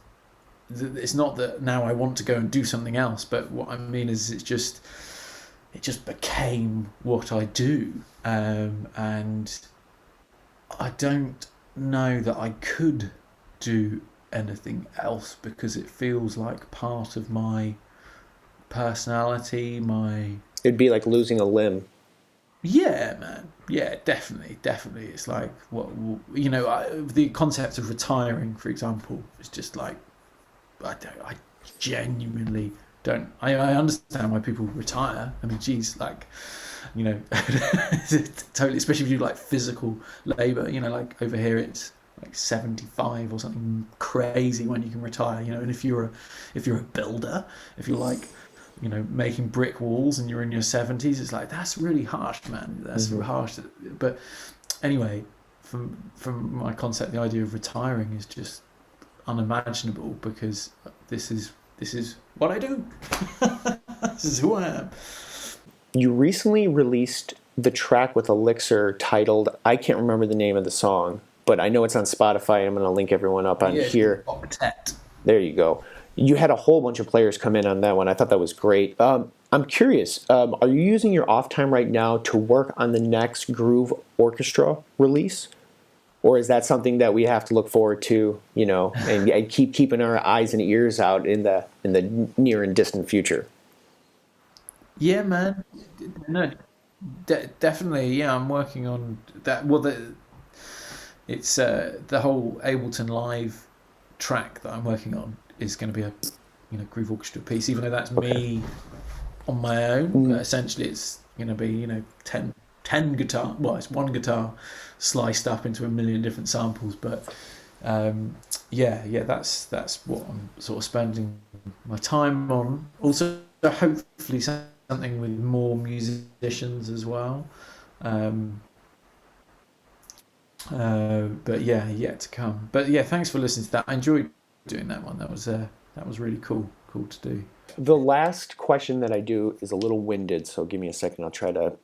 it's not that now I want to go and do something else, but what I mean is it just became what I do, and I don't know that I could do anything else because it feels like part of my personality. It'd be like losing a limb. Yeah, man. Yeah, definitely. It's like the concept of retiring, for example, is just like I genuinely don't. I understand why people retire. I mean, geez, like, you know, totally, especially if you do like physical labor. You know, like over here it's like 75 or something crazy when you can retire. You know, and if you're a builder, if you're like, you know, making brick walls and you're in your 70s, it's like that's really harsh, man. That's Mm-hmm. harsh. But anyway, from my concept, the idea of retiring is just unimaginable because this is what I do. This is who I am. You recently released the track with Elixir titled, I can't remember the name of the song, but I know it's on Spotify. I'm going to link everyone up on Yeah, it's called here. Octet. There you go. You had a whole bunch of players come in on that one. I thought that was great. I'm curious, are you using your off time right now to work on the next Groove Orchestra release? Or is that something that we have to look forward to, you know, and keep keeping our eyes and ears out in the near and distant future? Yeah, man. No, definitely. Yeah, I'm working on that. Well, it's the whole Ableton Live track that I'm working on is going to be a groove orchestra piece, even though that's Okay. me on my own. Mm. Essentially, it's going to be 10 guitar. Well, it's one guitar sliced up into a million different samples, but yeah, that's what I'm sort of spending my time on. Also, hopefully something with more musicians as well. Um, but yeah, yet to come. But yeah, thanks for listening to that. I enjoyed doing that one. That was really cool to do. The last question that I do is a little winded, so give me a second. I'll try to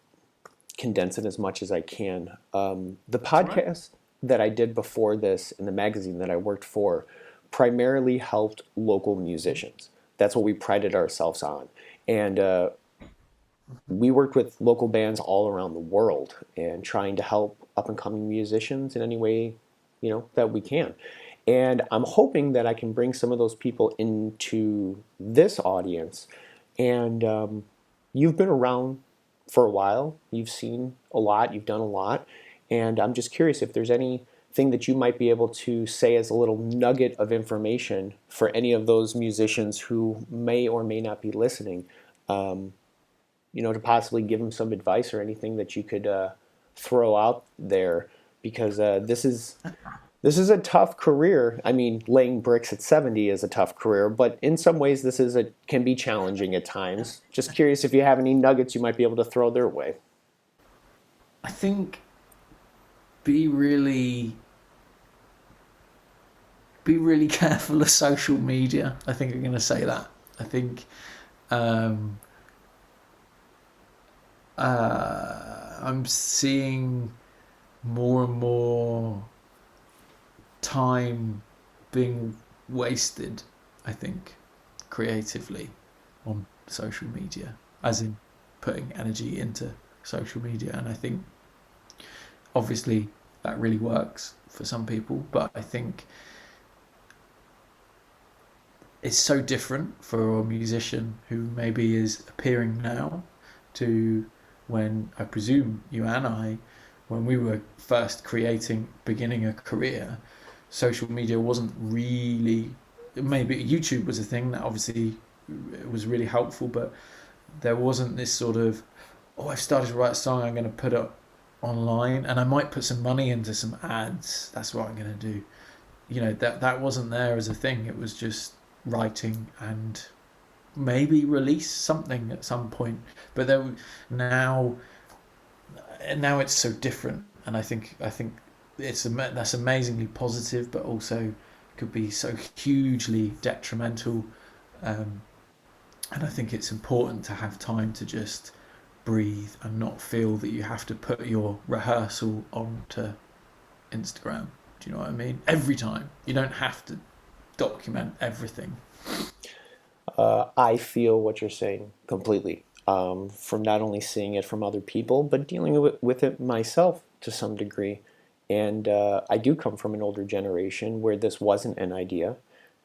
condense it as much as I can. The That's all right. podcast that I did before this in the magazine that I worked for primarily helped local musicians. That's what we prided ourselves on. And we worked with local bands all around the world and trying to help up and coming musicians in any way, you know, that we can. And I'm hoping that I can bring some of those people into this audience. And you've been around for a while, you've seen a lot, you've done a lot. And I'm just curious if there's anything that you might be able to say as a little nugget of information for any of those musicians who may or may not be listening. Um, you know, to possibly give them some advice or anything that you could throw out there, because this is a tough career. I mean, laying bricks at 70 is a tough career, but in some ways, can be challenging at times. Just curious if you have any nuggets you might be able to throw their way. I think be really be really careful of social media. I think I'm going to say that. I think um, I'm seeing more and more time being wasted, I think, creatively on social media, as in putting energy into social media. And I think obviously that really works for some people, but I think it's so different for a musician who maybe is appearing now to when I presume you and I, when we were first beginning a career, social media wasn't really. Maybe YouTube was a thing that obviously it was really helpful, but there wasn't this sort of, oh, I've started to write a song, I'm going to put it online, and I might put some money into some ads. That's what I'm going to do. That wasn't there as a thing. It was just writing and maybe release something at some point. But now now it's so different, and I think that's amazingly positive, but also could be so hugely detrimental. Um, and I think it's important to have time to just breathe and not feel that you have to put your rehearsal onto Instagram. Do you know what I mean? Every time you don't have to document everything. I feel what you're saying completely, from not only seeing it from other people, but dealing with it myself to some degree. And I do come from an older generation where this wasn't an idea.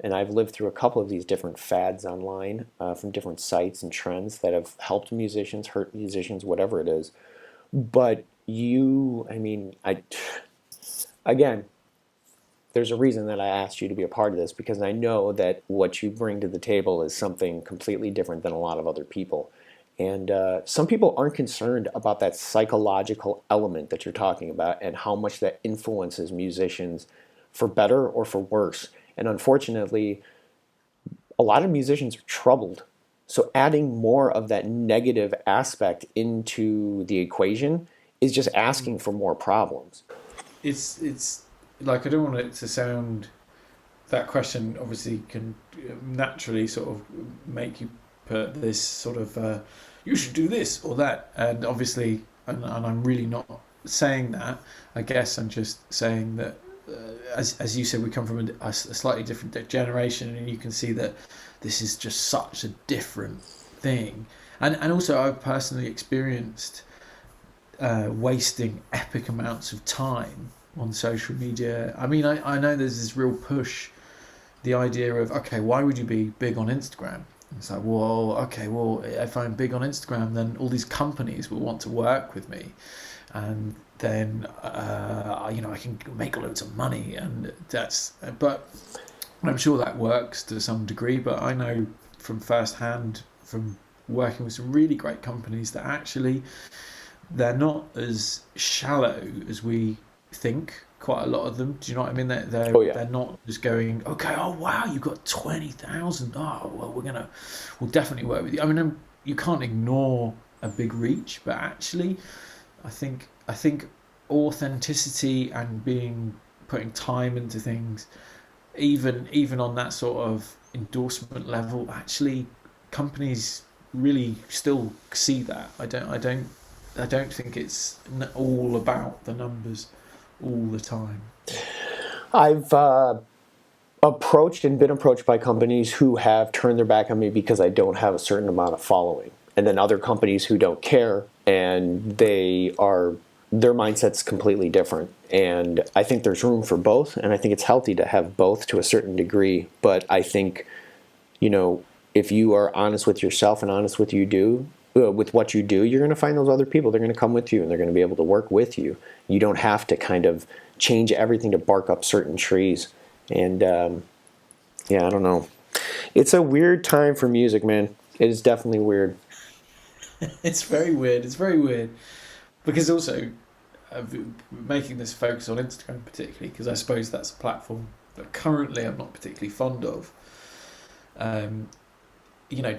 And I've lived through a couple of these different fads online from different sites and trends that have helped musicians, hurt musicians, whatever it is. But I mean, again, there's a reason that I asked you to be a part of this, because I know that what you bring to the table is something completely different than a lot of other people. And some people aren't concerned about that psychological element that you're talking about and how much that influences musicians for better or for worse. And unfortunately, a lot of musicians are troubled. So adding more of that negative aspect into the equation is just asking for more problems. It's like, I don't want it to sound, that question obviously can naturally sort of make you put this sort of you should do this or that, and obviously, and I'm really not saying that. I guess I'm just saying that as you said, we come from a slightly different generation, and you can see that this is just such a different thing. And also, I've personally experienced wasting epic amounts of time on social media. I mean, I know there's this real push, the idea of, okay, why would you be big on Instagram? It's like, well, okay, well, if I'm big on Instagram, then all these companies will want to work with me, and then I can make loads of money, and but I'm sure that works to some degree. But I know from first hand, from working with some really great companies, that actually they're not as shallow as we think. Quite a lot of them. Do you know what I mean? Oh yeah. They're not just going, okay, oh wow, you got 20,000. Oh well, we'll definitely work with you. I mean, you can't ignore a big reach, but actually, I think authenticity and putting time into things, even on that sort of endorsement level, actually, companies really still see that. I don't think it's all about the numbers all the time. I've approached and been approached by companies who have turned their back on me because I don't have a certain amount of following, and then other companies who don't care, and their mindset's completely different. And I think there's room for both, and I think it's healthy to have both to a certain degree. But I think, if you are honest with yourself and honest with with what you do, you're going to find those other people. They're going to come with you, and they're going to be able to work with you. You don't have to kind of change everything to bark up certain trees. And yeah, I don't know. It's a weird time for music, man. It is definitely weird. It's very weird. It's very weird because also making this focus on Instagram particularly, because I suppose that's a platform that currently I'm not particularly fond of.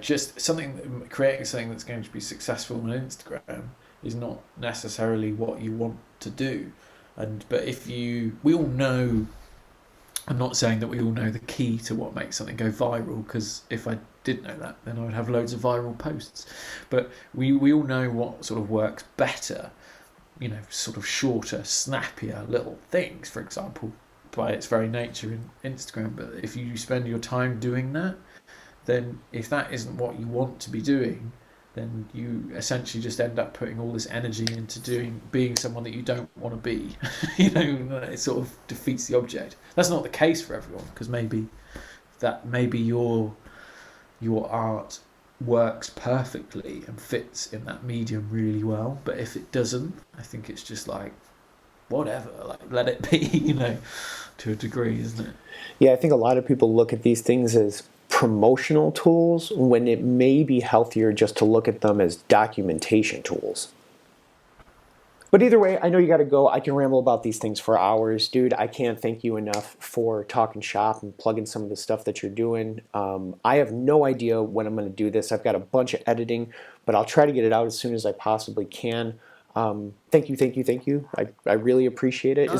Just creating something that's going to be successful on Instagram is not necessarily what you want to do. But we all know, I'm not saying that we all know the key to what makes something go viral, because if I did know that, then I would have loads of viral posts. But we all know what sort of works better, sort of shorter, snappier little things, for example, by its very nature in Instagram. But if you spend your time doing that, then if that isn't what you want to be doing, then you essentially just end up putting all this energy into being someone that you don't want to be. It sort of defeats the object. That's not the case for everyone, because maybe your art works perfectly and fits in that medium really well. But if it doesn't, I think it's just like, whatever, like, let it be, to a degree, isn't it? Yeah, I think a lot of people look at these things as promotional tools when it may be healthier just to look at them as documentation tools. But either way, I know you got to go. I can ramble about these things for hours. Dude, I can't thank you enough for talking shop and plugging some of the stuff that you're doing. I have no idea when I'm going to do this. I've got a bunch of editing, but I'll try to get it out as soon as I possibly can. Thank you. I really appreciate it.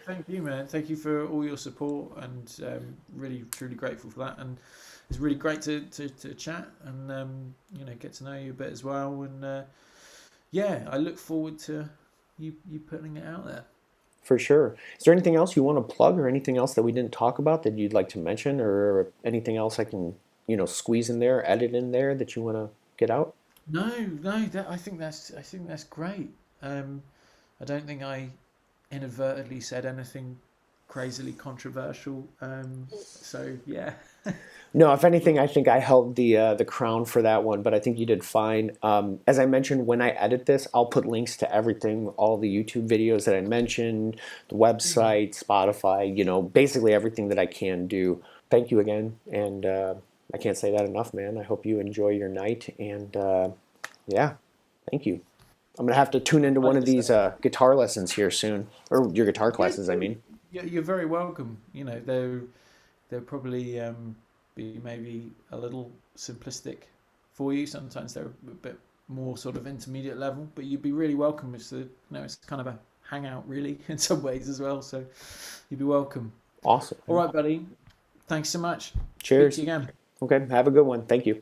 Thank you, man. Thank you for all your support, and really, truly grateful for that. And it's really great to chat and get to know you a bit as well. And I look forward to you putting it out there. For sure. Is there anything else you want to plug, or anything else that we didn't talk about that you'd like to mention, or anything else I can squeeze in there, edit in there that you want to get out? No. I think that's great. I don't think I inadvertently said anything crazily controversial. So yeah. No, if anything, I think I held the crown for that one, but I think you did fine. As I mentioned, when I edit this, I'll put links to everything, all the YouTube videos that I mentioned, the website, Spotify, basically everything that I can do. Thank you again, and I can't say that enough, man. I hope you enjoy your night, and yeah, thank you. I'm gonna have to tune into one Like of I these said, guitar lessons here soon, or your guitar yeah, classes, I mean. you're very welcome. They'll probably be maybe a little simplistic for you. Sometimes they're a bit more sort of intermediate level, but you'd be really welcome. It's kind of a hangout really in some ways as well. So you'd be welcome. Awesome. All right, buddy. Thanks so much. Speak to Cheers. you again. Okay, have a good one. Thank you.